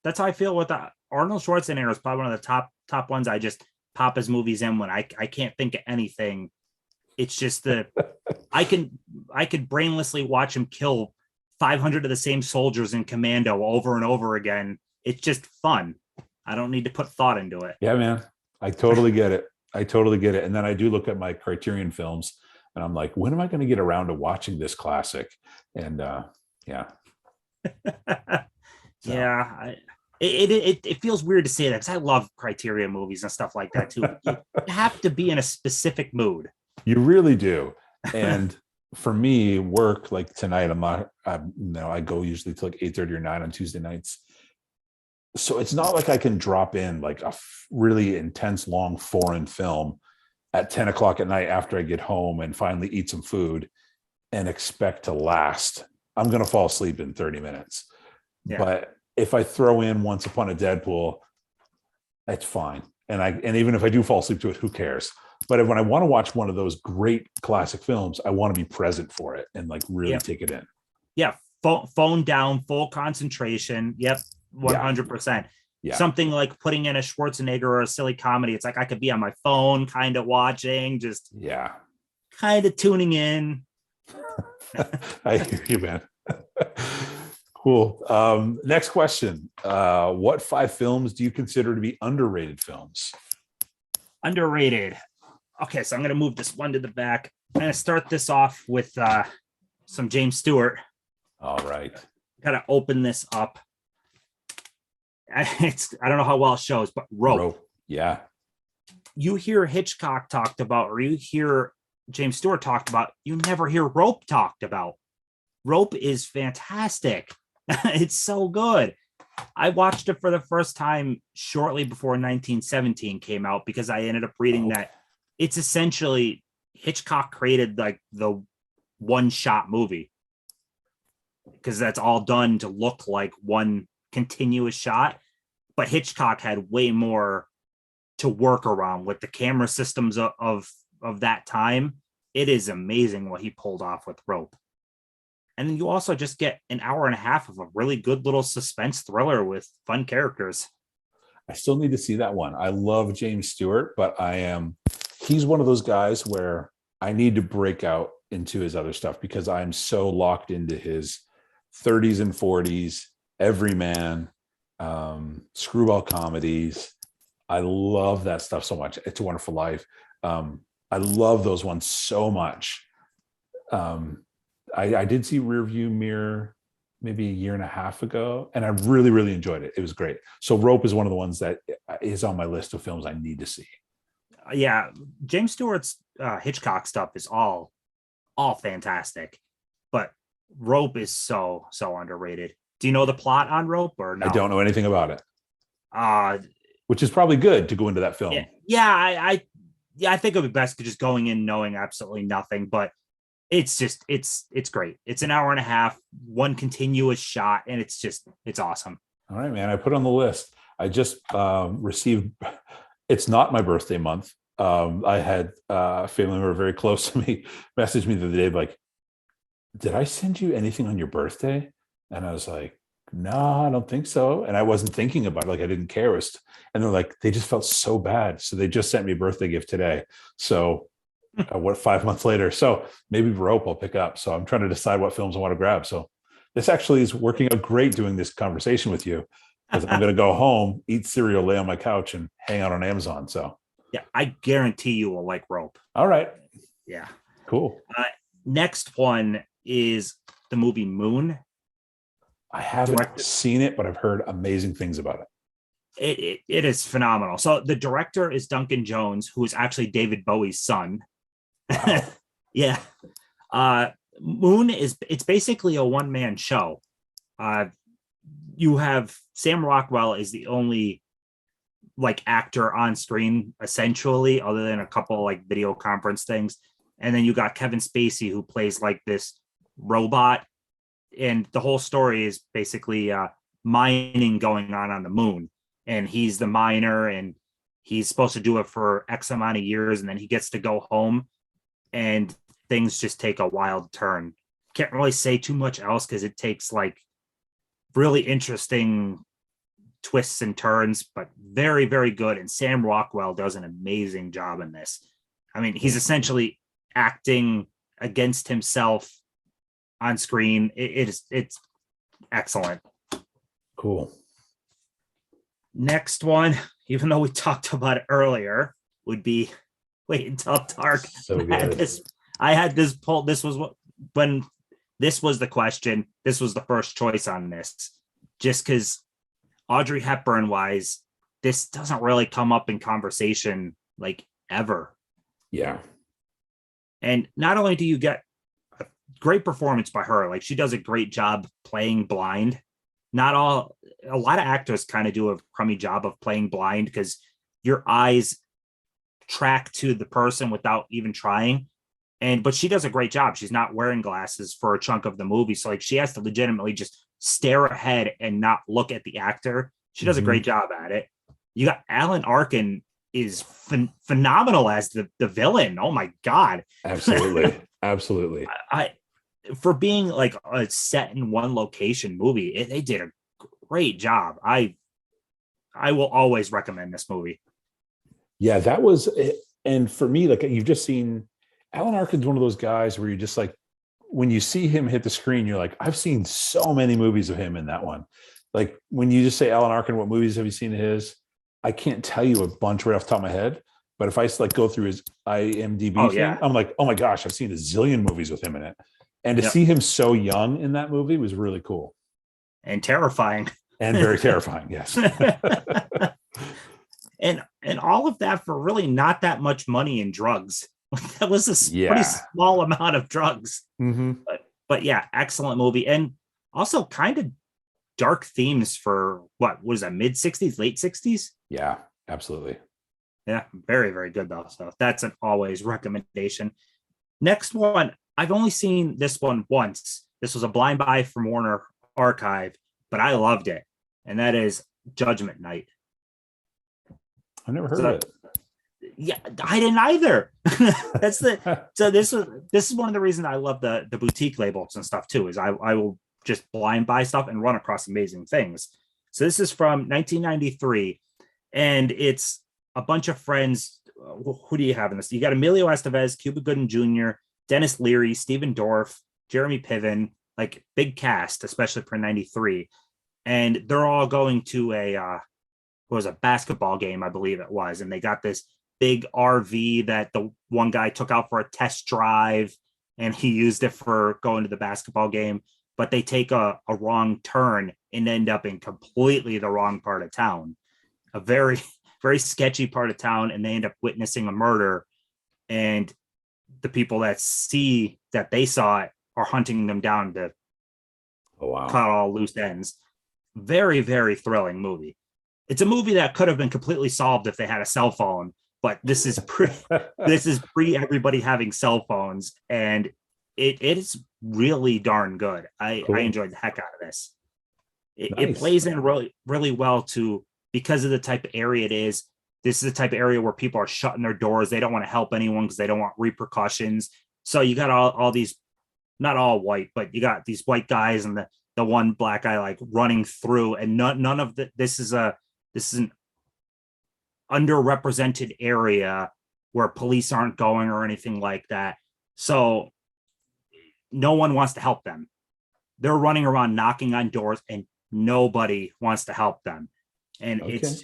that's how I feel with Arnold Schwarzenegger is probably one of the top ones. I just pop his movies in when I can't think of anything. It's just I could brainlessly watch him kill 500 of the same soldiers in Commando over and over again. It's just fun. I don't need to put thought into it. Yeah, man. I totally get it. And then I do look at my Criterion films and I'm like, when am I going to get around to watching this classic? And yeah. So. Yeah. It feels weird to say that because I love Criterion movies and stuff like that too. You have to be in a specific mood. You really do. And for me, work like tonight, I go usually to like 8:30 or 9 on Tuesday nights. So it's not like I can drop in like a really intense, long foreign film at 10 o'clock at night after I get home and finally eat some food and expect to last. I'm going to fall asleep in 30 minutes. Yeah. But if I throw in Once Upon a Deadpool, that's fine. And even if I do fall asleep to it, who cares? But when I want to watch one of those great classic films, I want to be present for it and like really take it in. Yeah. Phone down, full concentration. Yep. 100%. Yeah. Something like putting in a Schwarzenegger or a silly comedy. It's like I could be on my phone, kind of watching, just kind of tuning in. I hear you, man. Cool. Next question. What 5 films do you consider to be underrated films? Underrated. Okay, so I'm going to move this one to the back. I'm going to start this off with some James Stewart. All right. Got to open this up. I don't know how well it shows, but Rope. Yeah. You hear Hitchcock talked about, or you hear James Stewart talked about, you never hear Rope talked about. Rope is fantastic. It's so good. I watched it for the first time shortly before 1917 came out because I ended up reading that it's essentially Hitchcock created like the one shot movie because that's all done to look like one continuous shot. But Hitchcock had way more to work around with the camera systems of that time. It is amazing what he pulled off with Rope. And then you also just get an hour and a half of a really good little suspense thriller with fun characters. I still need to see that one. I love James Stewart, but he's one of those guys where I need to break out into his other stuff because I'm so locked into his 30s and 40s, Everyman, screwball comedies. I love that stuff so much. It's a Wonderful Life. I love those ones so much. I did see Rearview Mirror maybe a year and a half ago, and I really, really enjoyed it. It was great. So Rope is one of the ones that is on my list of films I need to see. Yeah, James Stewart's Hitchcock stuff is all fantastic, but Rope is so underrated. Do you know the plot on Rope or no? I don't know anything about it. Which is probably good to go into that film. Yeah, I think it would be best just going in knowing absolutely nothing, but it's great. It's an hour and a half, one continuous shot, and it's awesome. All right, man. I put on the list. I just received, it's not my birthday month. I had a family member very close to me message me the other day, like, did I send you anything on your birthday? And I was like, no, I don't think so. And I wasn't thinking about it. Like I didn't care. And they're like, they just felt so bad. So they just sent me a birthday gift today. So 5 months later? So maybe Rope I'll pick up. So I'm trying to decide what films I want to grab. So this actually is working out great doing this conversation with you because I'm going to go home, eat cereal, lay on my couch and hang out on Amazon. So yeah, I guarantee you will like Rope. All right. Yeah. Cool. Next one is the movie Moon. I haven't seen it, but I've heard amazing things about it. It is phenomenal. So the director is Duncan Jones, who is actually David Bowie's son. Wow. Yeah. Moon it's basically a one-man show. You have Sam Rockwell is the only like actor on screen, essentially, other than a couple like video conference things. And then you got Kevin Spacey, who plays like this robot. And the whole story is basically mining going on the moon. And he's the miner and he's supposed to do it for X amount of years. And then he gets to go home and things just take a wild turn. Can't really say too much else because it takes like really interesting twists and turns, but very, very good. And Sam Rockwell does an amazing job in this. I mean, he's essentially acting against himself on screen. It's excellent. Cool. Next one, even though we talked about it earlier, would be Wait Until Dark. So good. I had this poll. This was when this was the question. This was the first choice on this, just because Audrey Hepburn wise, this doesn't really come up in conversation like ever. Yeah. And not only do you get a great performance by her, like she does a great job playing blind. A lot of actors kind of do a crummy job of playing blind because your eyes track to the person without even trying. But she does a great job. She's not wearing glasses for a chunk of the movie. So like she has to legitimately just stare ahead and not look at the actor. She does a great job at it. You got Alan Arkin is phenomenal as the villain. Oh my God. Absolutely. Absolutely. For being like a set in one location movie, they did a great job. I will always recommend this movie. Yeah, that was it. And for me, like you've just seen Alan Arkin's one of those guys where you just like, when you see him hit the screen, you're like, I've seen so many movies of him in that one. Like when you just say Alan Arkin, what movies have you seen of his? I can't tell you a bunch right off the top of my head, but if I like go through his IMDb thing, I'm like, oh my gosh, I've seen a zillion movies with him in it. And to see him so young in that movie was really cool. And terrifying. And very terrifying, yes. and all of that for really not that much money in drugs. That was a pretty small amount of drugs. Mm-hmm. But yeah, excellent movie. And also kind of dark themes for what was that, mid 60s, late 60s? Yeah, absolutely. Yeah, very, very good though. So that's an always recommendation. Next one, I've only seen this one once. This was a blind buy from Warner Archive, but I loved it. And that is Judgment Night. I've never heard So, of it. yeah, I didn't either. That's the so this is one of the reasons I love the boutique labels and stuff too, is I will just blind buy stuff and run across amazing things. So this is from 1993, and it's a bunch of friends. Who do you have in this? You got Emilio Estevez, Cuba Gooding Jr., Dennis Leary, Stephen Dorff, Jeremy Piven, like big cast, especially for 93. And they're all going to a was a basketball game, I believe it was. And they got this big RV that the one guy took out for a test drive, and he used it for going to the basketball game. But they take a wrong turn and end up in completely the wrong part of town, a very, very sketchy part of town. And they end up witnessing a murder. And the people that see that they saw it are hunting them down to cut all loose ends. Very, very thrilling movie. It's a movie that could have been completely solved if they had a cell phone, but this is pre everybody having cell phones, and it is really darn good. I enjoyed the heck out of this. It plays in really, really well to, because of the type of area it is. This is the type of area where people are shutting their doors. They don't want to help anyone because they don't want repercussions. So you got all these, not all white, but you got these white guys and the one black guy like running through, and none of this is an underrepresented area where police aren't going or anything like that. So no one wants to help them. They're running around knocking on doors and nobody wants to help them. And it's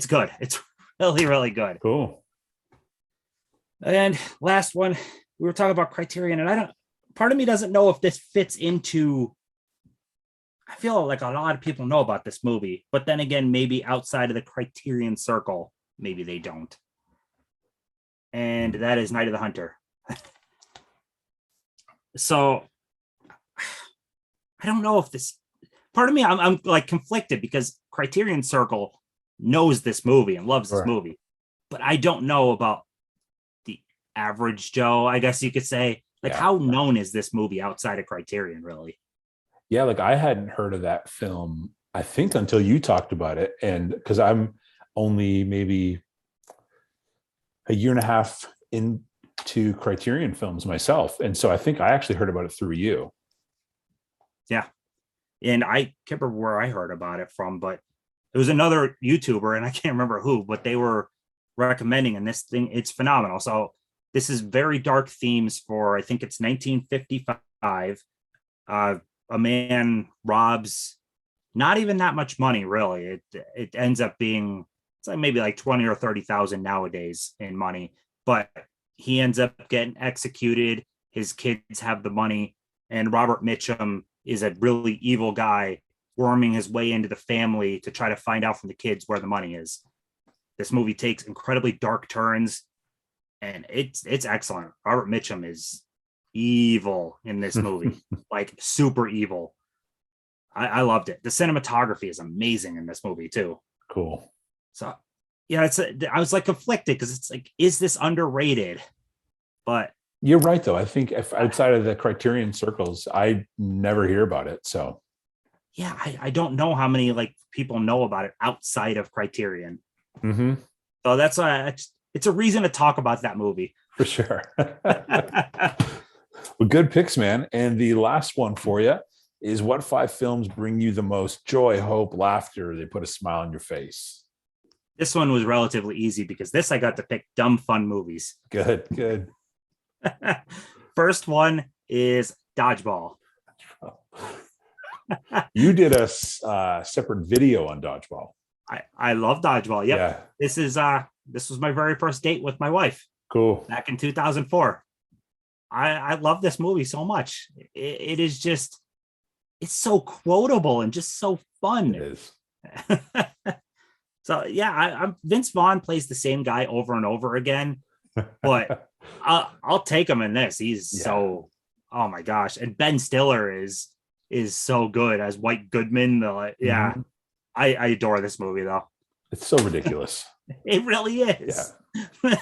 good. It's really, really good. Cool. And last one, we were talking about Criterion, and part of me doesn't know if this fits into, I feel like a lot of people know about this movie, but then again, maybe outside of the Criterion circle, maybe they don't. And that is Night of the Hunter. So I don't know if this, part of me, I'm like conflicted because Criterion circle knows this movie and loves this movie, but I don't know about the average Joe, I guess you could say. Like, how known is this movie outside of Criterion, really? Yeah, like I hadn't heard of that film, I think, until you talked about it. And because I'm only maybe a year and a half into Criterion films myself. And so I think I actually heard about it through you. Yeah. And I can't remember where I heard about it from, but it was another YouTuber, and I can't remember who, but they were recommending, and this thing, it's phenomenal. So this is very dark themes for, I think it's 1955. A man robs not even that much money, really. It ends up being, it's like maybe like 20 or 30,000 nowadays in money, but he ends up getting executed. His kids have the money, and Robert Mitchum is a really evil guy worming his way into the family to try to find out from the kids where the money is. This movie takes incredibly dark turns, and it's excellent. Robert Mitchum is evil in this movie, like super evil. I loved it. The cinematography is amazing in this movie too. Cool. So yeah, I was like conflicted because it's like, is this underrated? But you're right, though. I think if outside of the Criterion circles, I never hear about it. So yeah, I don't know how many like people know about it outside of Criterion. Mm-hmm. So that's why it's a reason to talk about that movie. For sure. Well, good picks, man. And the last one for you is, what 5 films bring you the most joy, hope, laughter? They put a smile on your face. This one was relatively easy because this I got to pick dumb fun movies. Good. First one is Dodgeball. You did a separate video on Dodgeball. I love Dodgeball. Yep. Yeah. This was my very first date with my wife. Cool. Back in 2004. I love this movie so much. It is just, it's so quotable and just so fun. It is. So yeah, I'm Vince Vaughn plays the same guy over and over again, but I'll take him in this. He's so, oh my gosh. And Ben Stiller is is so good as White Goodman. Yeah, Mhm. I adore this movie though. It's so ridiculous. It really is. Yeah,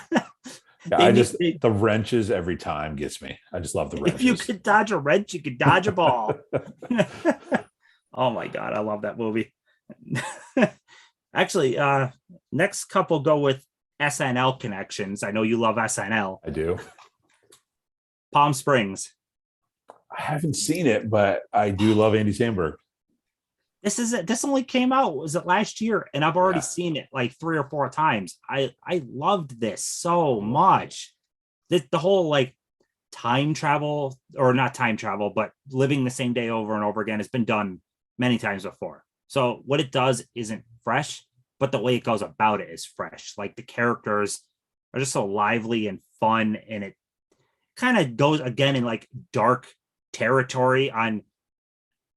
They I need just they, the wrenches every time gets me. I just love the if you wrenches. could dodge a wrench, you could dodge a ball. Oh my god, I love that movie. Actually, next couple go with SNL connections. I know you love SNL. I do. Palm Springs. I haven't seen it, but I do love Andy Samberg. This only came out, was it last year? And I've already Yeah. seen it like 3 or 4 times. I loved this so much. The whole like time travel, or not time travel, but living the same day over and over again has been done many times before. So what it does isn't fresh, but the way it goes about it is fresh. Like the characters are just so lively and fun, and it kind of goes again in like dark territory on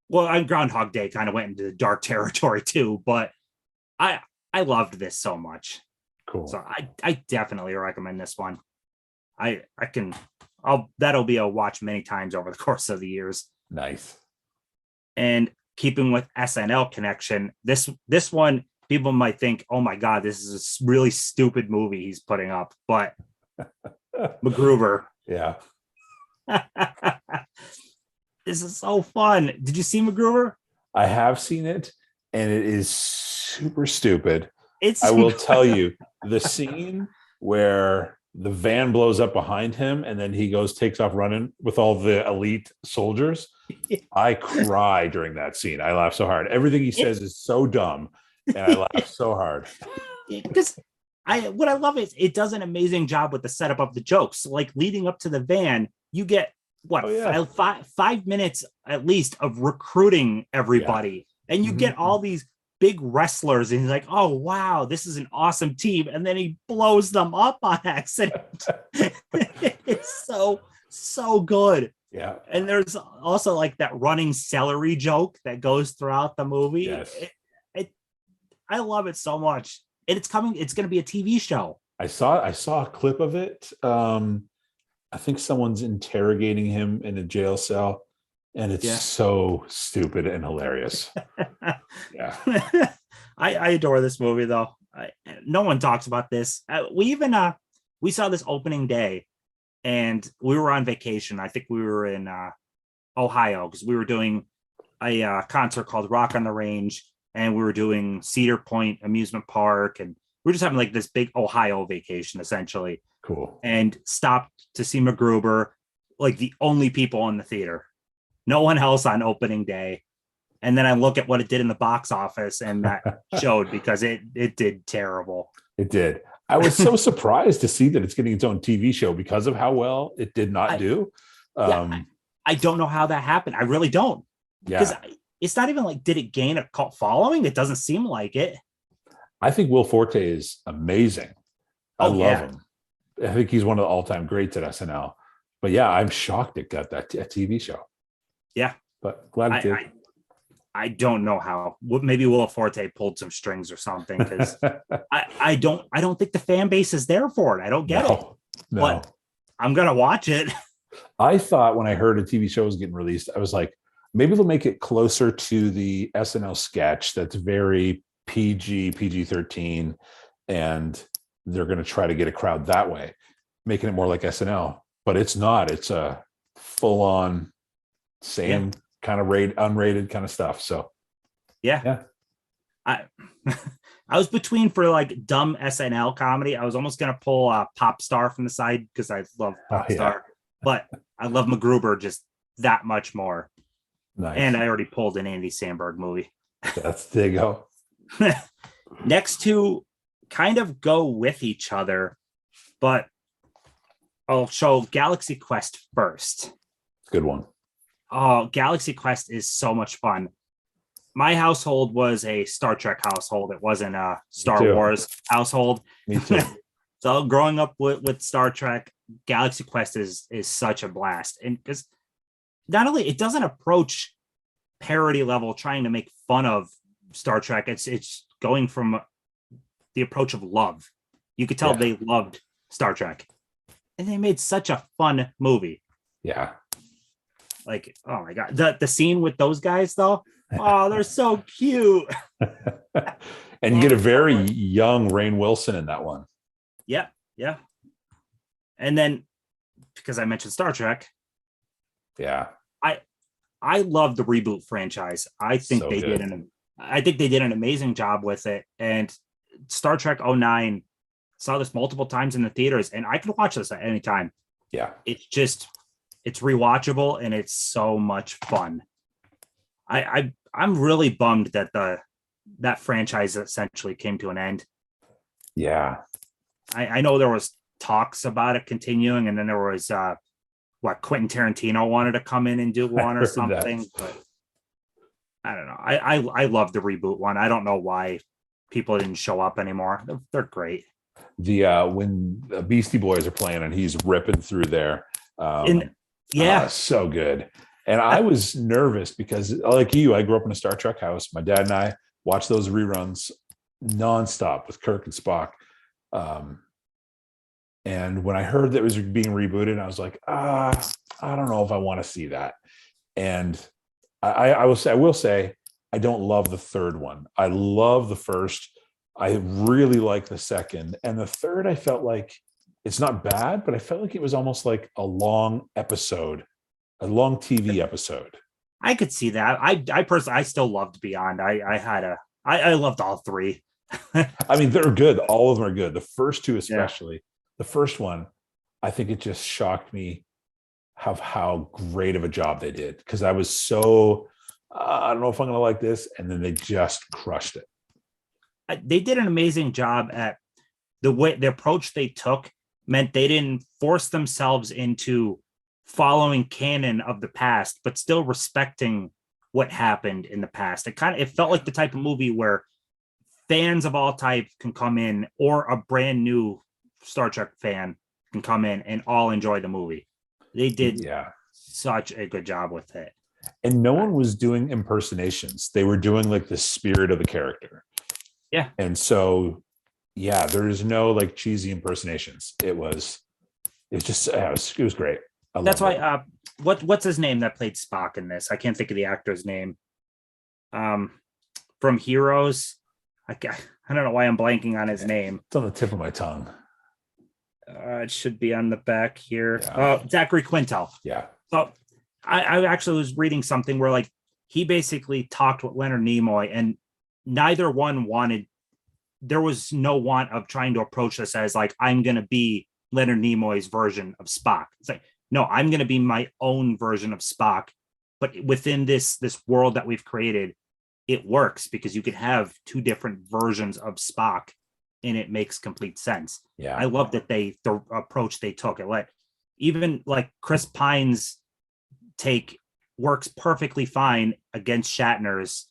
Groundhog Day kind of went into the dark territory too, but I loved this so much. Cool. So I definitely recommend this one. That'll be a watch many times over the course of the years. Nice. And keeping with SNL connection, this one, people might think, oh my God, this is a really stupid movie he's putting up, but MacGruber. Yeah. This is so fun. Did you see MacGruber? I have seen it, and it is super stupid. It's I will tell you, the scene where the van blows up behind him and then he takes off running with all the elite soldiers. I cry during that scene. I laugh so hard. Everything he says is so dumb, and I laugh so hard. Because what I love is it does an amazing job with the setup of the jokes. Like leading up to the van, you get five minutes at least of recruiting everybody, and you get all these big wrestlers, and he's like, oh wow, this is an awesome team, and then he blows them up on accident. It's so good. Yeah. And there's also like that running celery joke that goes throughout the movie. Yes. I love it so much. And it's going to be a TV show. I saw a clip of it. I think someone's interrogating him in a jail cell, and it's so stupid and hilarious. Yeah. I adore this movie though. No one talks about this. We saw this opening day, and we were on vacation. I think we were in Ohio, because we were doing a concert called Rock on the Range, and we were doing Cedar Point Amusement Park, and we were just having like this big Ohio vacation essentially. Cool. And stopped to see MacGruber, like the only people in the theater, no one else on opening day. And then I look at what it did in the box office, and that showed, because it did terrible. It did. I was so surprised to see that it's getting its own TV show because of how well it did not do. I don't know how that happened. I really don't. Because it's not even like, did it gain a cult following? It doesn't seem like it. I think Will Forte is amazing. I love him. I think he's one of the all-time greats at SNL. But yeah, I'm shocked it got that a TV show. Yeah. But glad it did. I don't know how. Maybe Will Forte pulled some strings or something, because I don't think the fan base is there for it. I don't get it. No. But I'm gonna watch it. I thought when I heard a TV show was getting released, I was like, maybe they'll make it closer to the SNL sketch that's very PG-13, and they're going to try to get a crowd that way, making it more like SNL. But it's not. It's a full-on same kind of unrated kind of stuff. So yeah. I was between for like dumb SNL comedy. I was almost going to pull a Pop Star from the side, because I love Pop Star, but I love MacGruber just that much more. Nice. And I already pulled an Andy Samberg movie. There you go. Next two kind of go with each other, but I'll show Galaxy Quest first. Good one. Oh, Galaxy Quest is so much fun. My household was a Star Trek household. It wasn't a Star Wars household. Me too. So growing up with Star Trek, Galaxy Quest is such a blast. And because not only it doesn't approach parody level trying to make fun of Star Trek, it's going from the approach of love. You could tell they loved Star Trek, and they made such a fun movie. Yeah. Like, oh my god, the scene with those guys though, oh, they're so cute. And you get a very young Rainn Wilson in that one. Yeah, yeah. And then because I mentioned Star Trek, Yeah. I love the reboot franchise. I think So they good. did an amazing job with it. And Star Trek '09, saw this multiple times in the theaters, and I could watch this at any time. Yeah. It's rewatchable and it's so much fun. I'm really bummed that that franchise essentially came to an end. Yeah. I know there was talks about it continuing, and then there was Quentin Tarantino wanted to come in and do one or something, but I don't know. I love the reboot one. I don't know why people didn't show up anymore. They're great. The when the Beastie Boys are playing and he's ripping through there. So good. And I was nervous because, like you, I grew up in a Star Trek house. My dad and I watched those reruns nonstop with Kirk and Spock. And when I heard that it was being rebooted, I was like, I don't know if I want to see that. And I will say, I don't love the third one. I love the first. I really like the second. And the third, I felt like it's not bad, but I felt like it was almost like a long episode, a long TV episode. I could see that. I personally, I still loved Beyond. I loved all three. I mean, they're good. All of them are good. The first two, especially. Yeah. The first one, I think it just shocked me how great of a job they did, because I was so, I don't know if I'm going to like this. And then they just crushed it. They did an amazing job at the approach they took meant they didn't force themselves into following canon of the past, but still respecting what happened in the past. It felt like the type of movie where fans of all types can come in, or a brand new Star Trek fan can come in and all enjoy the movie. They did such a good job with it. And no one was doing impersonations. They were doing like the spirit of the character. Yeah. And so, there is no like cheesy impersonations. It was great. That's why, what's his name that played Spock in this? I can't think of the actor's name. From Heroes. I don't know why I'm blanking on his name. It's on the tip of my tongue. It should be on the back here. Yeah. Zachary Quinto. Yeah. So I actually was reading something where like he basically talked with Leonard Nimoy, and neither one wanted. There was no want of trying to approach this as like, I'm going to be Leonard Nimoy's version of Spock. It's like, no, I'm going to be my own version of Spock. But within this world that we've created, it works because you can have two different versions of Spock, and it makes complete sense. Yeah. I love that the approach they took. Even like Chris Pine's take works perfectly fine against Shatner's.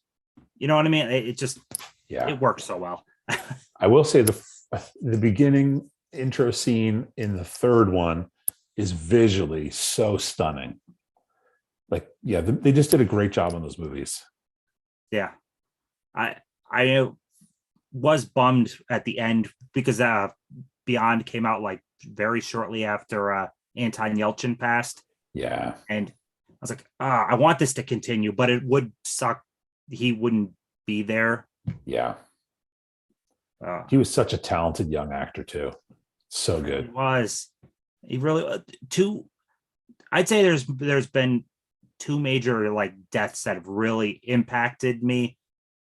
You know what I mean? It works so well. I will say the beginning intro scene in the third one is visually so stunning. Like, they just did a great job on those movies. Yeah. I was bummed at the end because Beyond came out like very shortly after Anton Yelchin passed. Yeah. And I was like, I want this to continue, but it would suck. He wouldn't be there. Yeah. He was such a talented young actor too. So good. He was. He really I'd say there's been two major like deaths that have really impacted me,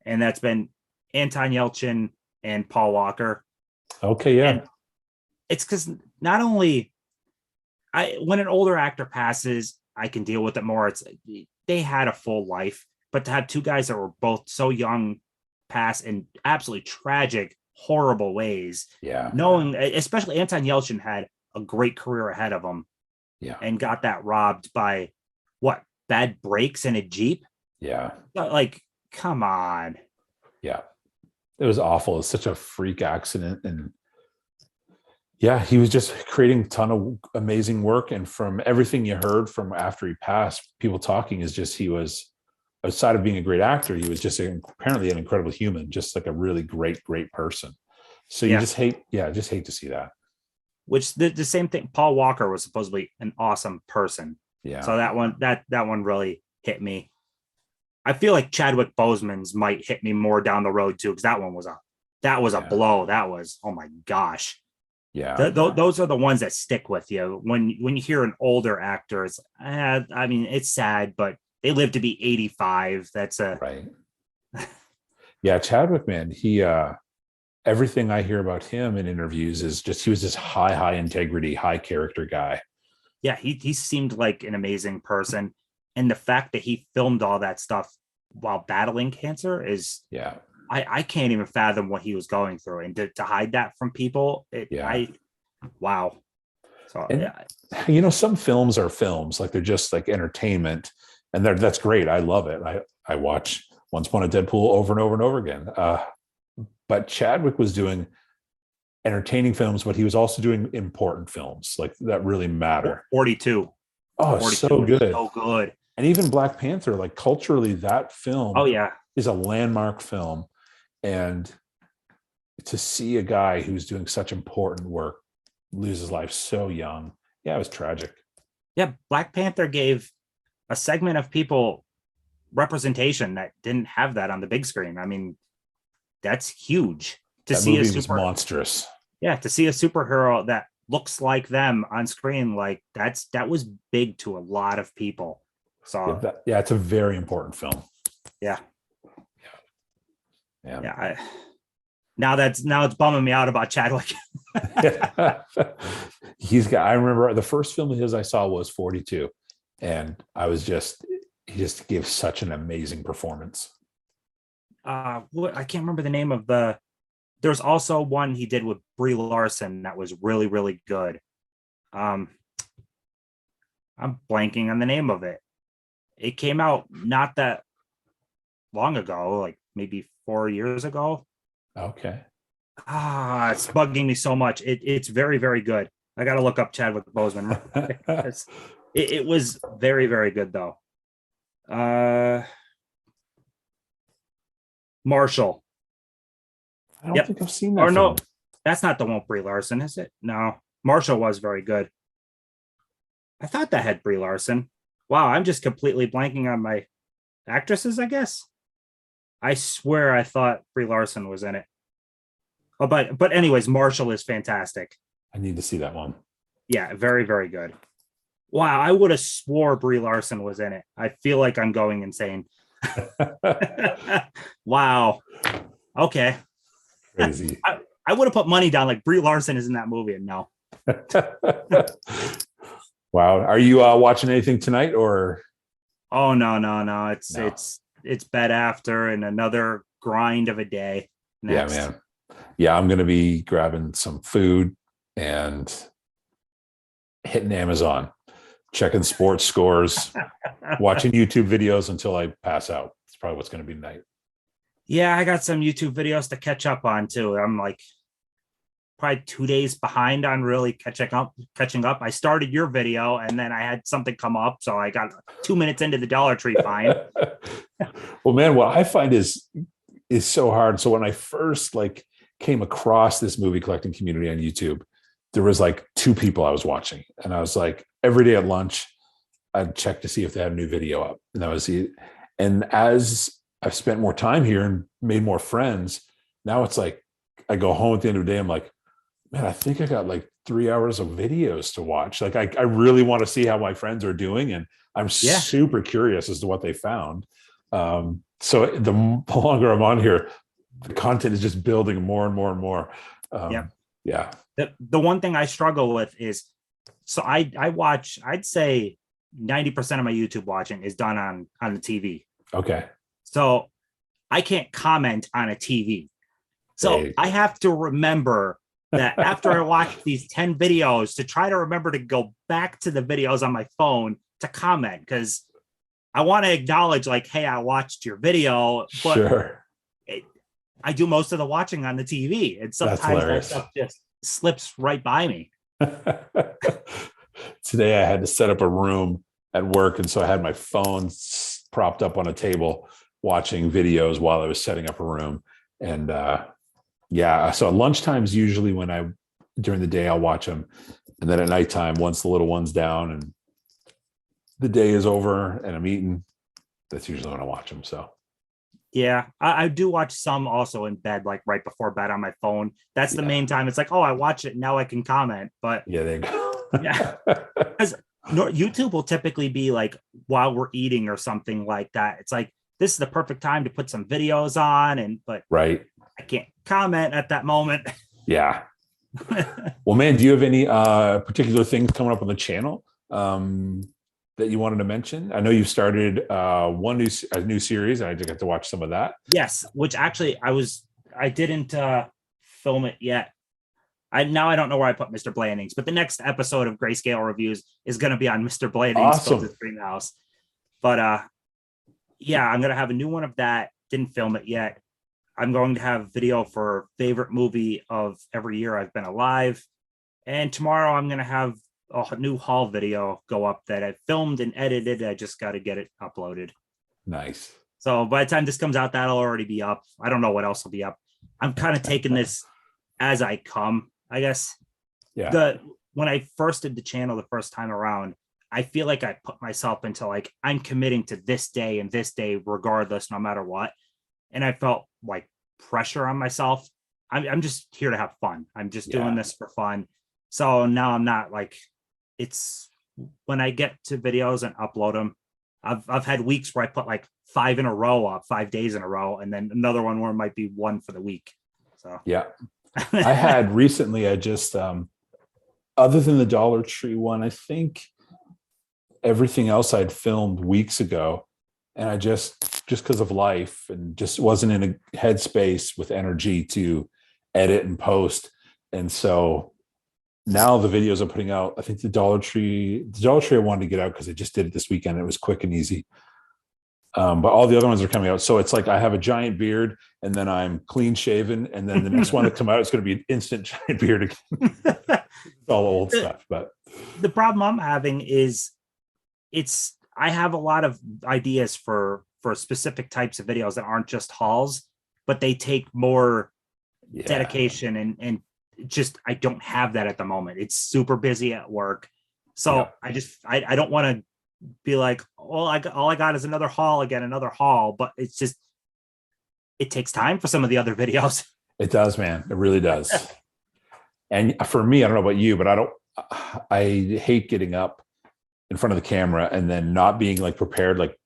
and that's been Anton Yelchin and Paul Walker. Okay, yeah. And it's because not only when an older actor passes, I can deal with it more. It's they had a full life, but to have two guys that were both so young pass in absolutely tragic, horrible ways. Yeah. Knowing, especially Anton Yelchin had a great career ahead of him. Yeah. And got that robbed by bad brakes in a Jeep. Yeah. Like, come on. Yeah. It was awful. It was such a freak accident. And he was just creating a ton of amazing work. And from everything you heard from after he passed, people talking is just, he was, outside of being a great actor, he was just apparently an incredible human, just like a really great person. So you just hate to see that. Which the same thing, Paul Walker was supposedly an awesome person. Yeah. So that one really hit me. I feel like Chadwick Boseman's might hit me more down the road too, because that was a Yeah. blow. That was, oh my gosh. Yeah. Those are the ones that stick with you when you hear an older actor. I mean, it's sad, but they live to be 85. That's a Right. Yeah. Chadwick, man, he, everything I hear about him in interviews is just, he was this high integrity, high character guy. yeah. He seemed like an amazing person, and the fact that he filmed all that stuff while battling cancer is, Yeah. I can't even fathom what he was going through, and to hide that from people. Yeah. Wow. So And, yeah. some films are films, like they're just like entertainment, and that's great. I love it. I watch Once Upon a Deadpool over and over and over again. But Chadwick was doing entertaining films, but he was also doing important films like that really matter. 42. Oh, 42 so good. So good. And even Black Panther, like culturally, that film Oh yeah. is a landmark film. And to see a guy who's doing such important work lose his life so young, yeah, it was tragic. Yeah. Black Panther gave a segment of people representation that didn't have that on the big screen. I mean, that's huge to That see movie was monstrous. Yeah, to see a superhero that looks like them on screen, like that was big to a lot of people. So It's a very important film. Yeah. Yeah. Now it's bumming me out about Chadwick. I remember the first film of his I saw was 42, and he just gave such an amazing performance. I can't remember the name of there's also one he did with Brie Larson that was really, really good. I'm blanking on the name of it. It came out not that long ago, like maybe 4 years ago. Okay. It's bugging me so much. It's very, very good. I got to look up Chadwick Boseman. It was very, very good though. Marshall. I don't think I've seen that. Or no, that's not the one with Brie Larson, is it? No, Marshall was very good. I thought that had Brie Larson. Wow, I'm just completely blanking on my actresses, I guess. I swear I thought Brie Larson was in it. Oh, but anyways, Marshall is fantastic. I need to see that one. Yeah, very, very good. Wow, I would have swore Brie Larson was in it. I feel like I'm going insane. Wow. Okay. Crazy. I would have put money down like Brie Larson is in that movie, and no. Wow. Are you watching anything tonight or? Oh no. It's bed after and another grind of a day. Next. Yeah, man. Yeah, I'm gonna be grabbing some food and hitting Amazon, checking sports scores, watching YouTube videos until I pass out. It's probably what's gonna be tonight. Yeah, I got some YouTube videos to catch up on too. I'm like probably 2 days behind on really catching up. I started your video and then I had something come up, so I got 2 minutes into the Dollar Tree find. Well, man, what I find is so hard. So when I first came across this movie collecting community on YouTube, there was 2 people I was watching, and I was like, every day at lunch, I'd check to see if they had a new video up, and that was it. And as I've spent more time here and made more friends, now it's like I go home at the end of the day, I'm like, man, I think I got 3 hours of videos to watch. I really want to see how my friends are doing, and I'm super curious as to what they found. So the longer I'm on here, the content is just building more and more and more. Yeah. The one thing I struggle with is, so I watch, I'd say 90% of my YouTube watching is done on the TV. Okay. So I can't comment on a TV. So I have to remember that after I watch these 10 videos to try to remember to go back to the videos on my phone to comment, because I want to acknowledge hey, I watched your video, but sure. I do most of the watching on the TV, and sometimes that stuff just slips right by me. Today I had to set up a room at work, and so I had my phone propped up on a table watching videos while I was setting up a room. And so at lunchtime is usually when during the day I'll watch them, and then at nighttime, once the little one's down and the day is over and I'm eating, that's usually when I watch them. So Yeah, I do watch some also in bed, like right before bed on my phone. That's the Yeah. main time. It's like, oh, I watch it now, I can comment. But yeah, there you go. yeah, because YouTube will typically be like while we're eating or something like that. It's like this is the perfect time to put some videos on, but Right. I can't comment at that moment. Yeah. Well, man, do you have any particular things coming up on the channel that you wanted to mention? I know you've started a new series, and I just got to watch some of that. Yes, which actually I didn't film it yet. I don't know where I put Mr. Blandings, but the next episode of Grayscale Reviews is going to be on Mr. Blandings' Awesome. Built His Dream House. But yeah, I'm going to have a new one of that. Didn't film it yet. I'm going to have video for favorite movie of every year I've been alive. And tomorrow I'm going to have a new haul video go up that I filmed and edited. I just got to get it uploaded. Nice. So by the time this comes out, that'll already be up. I don't know what else will be up. I'm kind of taking this as I come, I guess. Yeah. When I first did the channel the first time around, I feel like I put myself into like, I'm committing to this day and this day, regardless, no matter what. And I felt like pressure on myself. I'm just here to have fun. I'm just doing this for fun. So now I'm not like, it's when I get to videos and upload them, I've had weeks where I put like 5 in a row up, 5 days in a row, and then another one where it might be one for the week. So yeah. I had recently, I just other than the Dollar Tree one, I think everything else I'd filmed weeks ago. And I just because of life and just wasn't in a headspace with energy to edit and post. And so now the videos I'm putting out, I think the Dollar Tree I wanted to get out because I just did it this weekend. It was quick and easy. But all the other ones are coming out. So it's like I have a giant beard and then I'm clean shaven. And then the next one to come out, it's going to be an instant giant beard again. It's all old stuff. But the problem I'm having is I have a lot of ideas for specific types of videos that aren't just hauls, but they take more dedication and just, I don't have that at the moment. It's super busy at work. So I don't want to be like, all I got is another haul, but it's just, it takes time for some of the other videos. It does, man. It really does. And for me, I don't know about you, but I hate getting up in front of the camera and then not being like prepared. Like,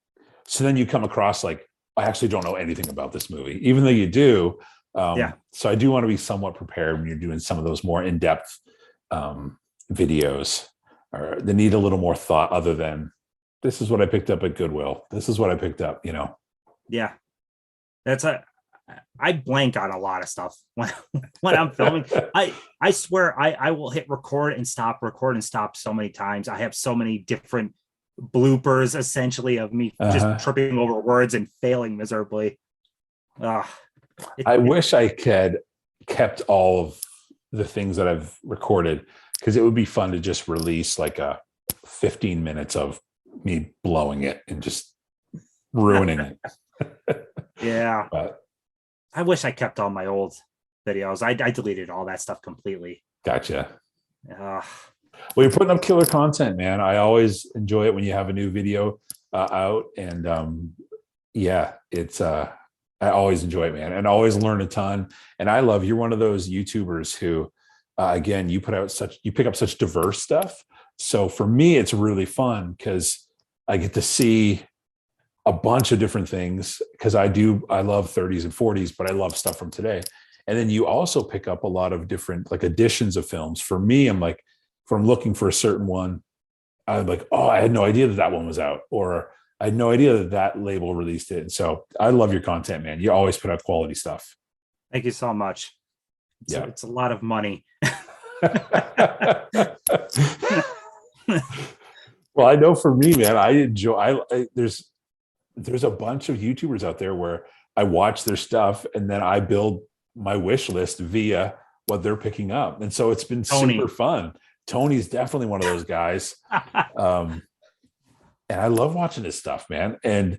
so then you come across like, I actually don't know anything about this movie, even though you do. So I do want to be somewhat prepared when you're doing some of those more in-depth videos, or they need a little more thought other than this is what I picked up at Goodwill. This is what I picked up, Yeah. I blank on a lot of stuff when I'm filming. I swear I will hit record and stop so many times. I have so many different bloopers essentially of me just tripping over words and failing miserably. I wish I had kept all of the things that I've recorded, because it would be fun to just release like a 15 minutes of me blowing it and just ruining it. Yeah. But I wish I kept all my old videos. I deleted all that stuff completely. Gotcha. Uh, Well, you're putting up killer content, man. I always enjoy it when you have a new video out, and it's I always enjoy it, man, and always learn a ton. And I love you're one of those YouTubers who, again, you pick up such diverse stuff. So for me, it's really fun because I get to see a bunch of different things, because I love 30s and 40s, but I love stuff from today. And then you also pick up a lot of different like editions of films. For me, I'm like, if I'm looking for a certain one, I'm like, oh, I had no idea that one was out, or I had no idea that label released it. And so I love your content, man. You always put out quality stuff. Thank you so much. It's a lot of money. Well, I know for me, man, I enjoy, there's a bunch of YouTubers out there where I watch their stuff and then I build my wish list via what they're picking up. And so it's been super fun. Tony's definitely one of those guys. And I love watching his stuff, man. And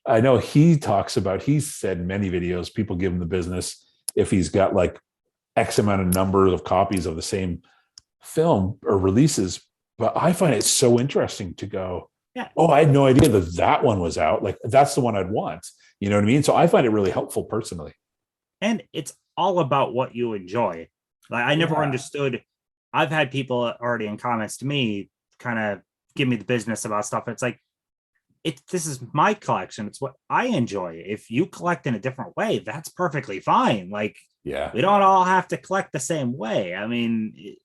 I know he's said in many videos, people give him the business if he's got like X amount of number of copies of the same film or releases. But I find it so interesting to go, Yeah. oh, I had no idea that that one was out. Like that's the one I'd want. You know what I mean? So I find it really helpful personally. And it's all about what you enjoy. Like I never Yeah. understood. I've had people already in comments to me kind of give me the business about stuff. It's like this is my collection. It's what I enjoy. If you collect in a different way, that's perfectly fine. Like Yeah. we don't all have to collect the same way. I mean,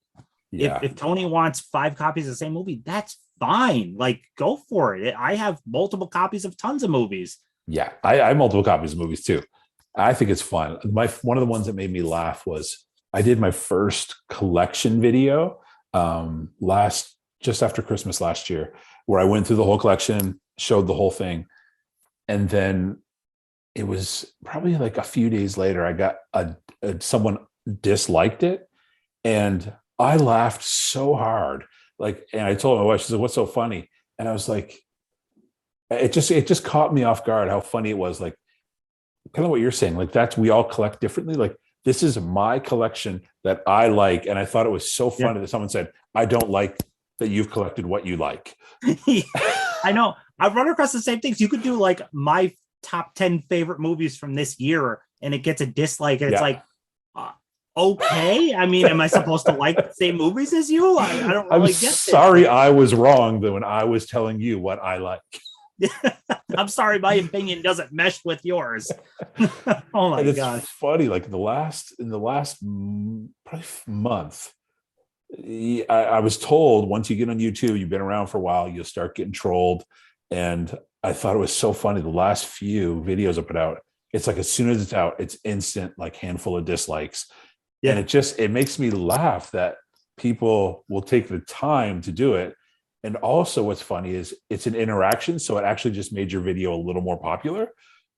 Yeah. if Tony wants 5 copies of the same movie, that's fine. Like go for it. I have multiple copies of tons of movies. Yeah. I have multiple copies of movies too. I think it's fun. One of the ones that made me laugh was I did my first collection video just after Christmas last year, where I went through the whole collection, showed the whole thing, and then it was probably like a few days later, I got someone disliked it, and I laughed so hard. Like, and I told my wife, she said, "What's so funny?" And I was like, it just caught me off guard how funny it was. Like, kind of what you're saying. Like, we all collect differently. Like, this is my collection that I like, and I thought it was so funny that someone said, "I don't like that you've collected what you like." I know. I've run across the same things. You could do like my top 10 favorite movies from this year, and it gets a dislike, and it's like, okay. I mean, am I supposed to like the same movies as you? I don't really get this. Sorry, I was wrong when I was telling you what I like. I'm sorry, my opinion doesn't mesh with yours. Oh my god! Funny. Like in the last probably month, I was told once you get on YouTube, you've been around for a while, you'll start getting trolled. And I thought it was so funny. The last few videos I put out, it's like as soon as it's out, it's instant, like handful of dislikes. Yeah. And it makes me laugh that people will take the time to do it. And also what's funny is it's an interaction. So it actually just made your video a little more popular.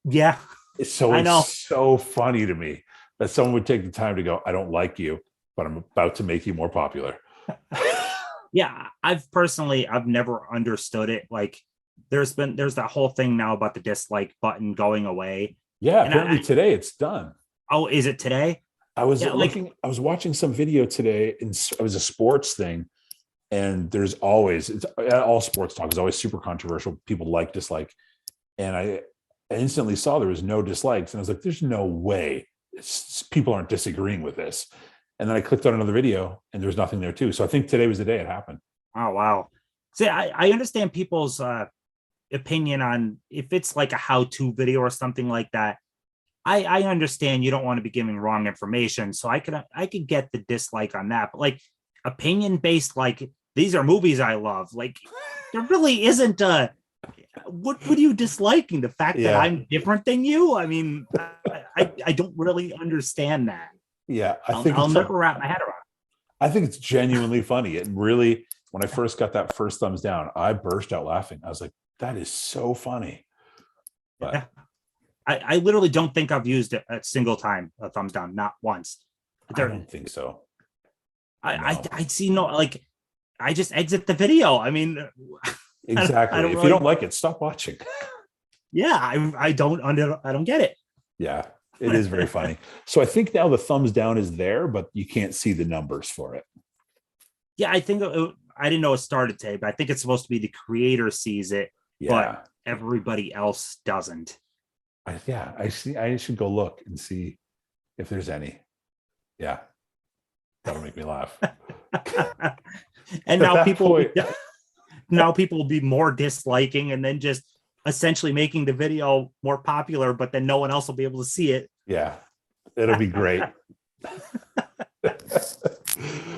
Yeah. So it's so funny to me that someone would take the time to go, "I don't like you, but I'm about to make you more popular." Yeah. I've never understood it. Like there's that whole thing now about the dislike button going away. Yeah. And apparently today it's done. Oh, is it today? I was I was watching some video today, and it was a sports thing. And there's always, all sports talk is always super controversial. People like, dislike. And I instantly saw there was no dislikes. And I was like, there's no way people aren't disagreeing with this. And then I clicked on another video and there's nothing there too. So I think today was the day it happened. Oh, wow. See, I understand people's opinion on if it's like a how-to video or something like that. I understand you don't want to be giving wrong information. So I could get the dislike on that. But like opinion-based, like, these are movies I love. Like, there really isn't what are you disliking? The fact that I'm different than you? I mean, I don't really understand that. Yeah, I'll never wrap my head around it. I think it's genuinely funny. It really, when I first got that first thumbs down, I burst out laughing. I was like, that is so funny. But yeah. I literally don't think I've used it a single time, a thumbs down, not once. I don't think so. I see no, like, I just exit the video. I mean, exactly. If you don't like it, stop watching. Yeah, I don't get it. Yeah, it is very funny. So I think now the thumbs down is there, but you can't see the numbers for it. Yeah, I think I didn't know it started today, but I think it's supposed to be the creator sees it, but everybody else doesn't. I see. I should go look and see if there's any. Yeah, that'll make me laugh. And now people will be more disliking and then just essentially making the video more popular, but then no one else will be able to see it. Yeah, it'll be great.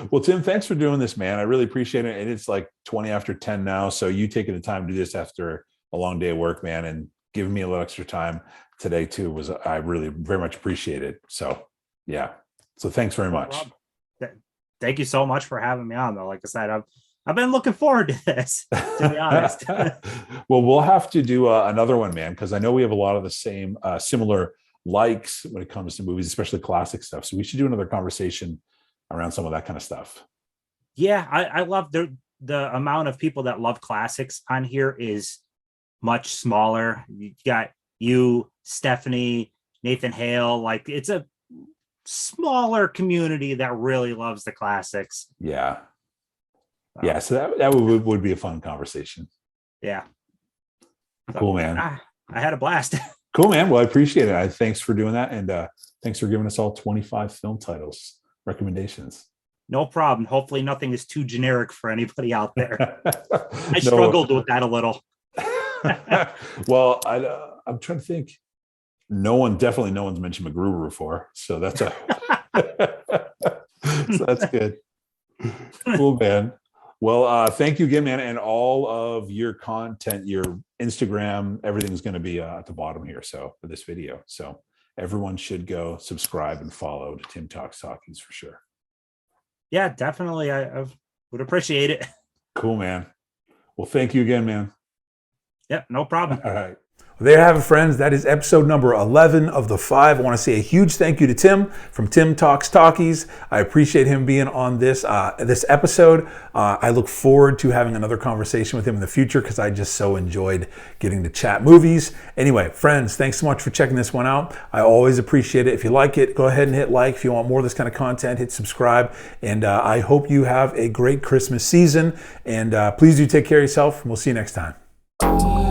Well, Tim, thanks for doing this, man. I really appreciate it. And it's like 20 after 10 now. So you taking the time to do this after a long day of work, man, and giving me a little extra time today too, I really very much appreciate it. So yeah. So thanks very much. Thank you so much for having me on, though. Like I said, I've been looking forward to this, to be honest. Well, we'll have to do another one, man, because I know we have a lot of the same similar likes when it comes to movies, especially classic stuff. So we should do another conversation around some of that kind of stuff. Yeah, I love the amount of people that love classics on here is much smaller. You got you, Stephanie, Nathan Hale. Like, it's a smaller community that really loves the classics. Yeah. So that would be a fun conversation. Yeah. So, Cool, man. I had a blast. Cool, man. Well, I appreciate it. Thanks for doing that. And thanks for giving us all 25 film titles recommendations. No problem. Hopefully nothing is too generic for anybody out there. I No. struggled with that a little. Well, I'm trying to think. No one's mentioned MacGruber before. So that's so that's good. Cool, man. Well, thank you again, man. And all of your content, your Instagram, everything's going to be at the bottom here. So for this video. So everyone should go subscribe and follow to Tim Talks Talkies for sure. Yeah, definitely. I would appreciate it. Cool, man. Well, thank you again, man. Yeah, no problem. All right. Well, there you have it, friends. That is episode number 11 of the 5. I want to say a huge thank you to Tim from Tim Talks Talkies. I appreciate him being on this episode. I look forward to having another conversation with him in the future because I just so enjoyed getting to chat movies. Anyway, friends, thanks so much for checking this one out. I always appreciate it. If you like it, go ahead and hit like. If you want more of this kind of content, hit subscribe. And I hope you have a great Christmas season. And please do take care of yourself. And we'll see you next time.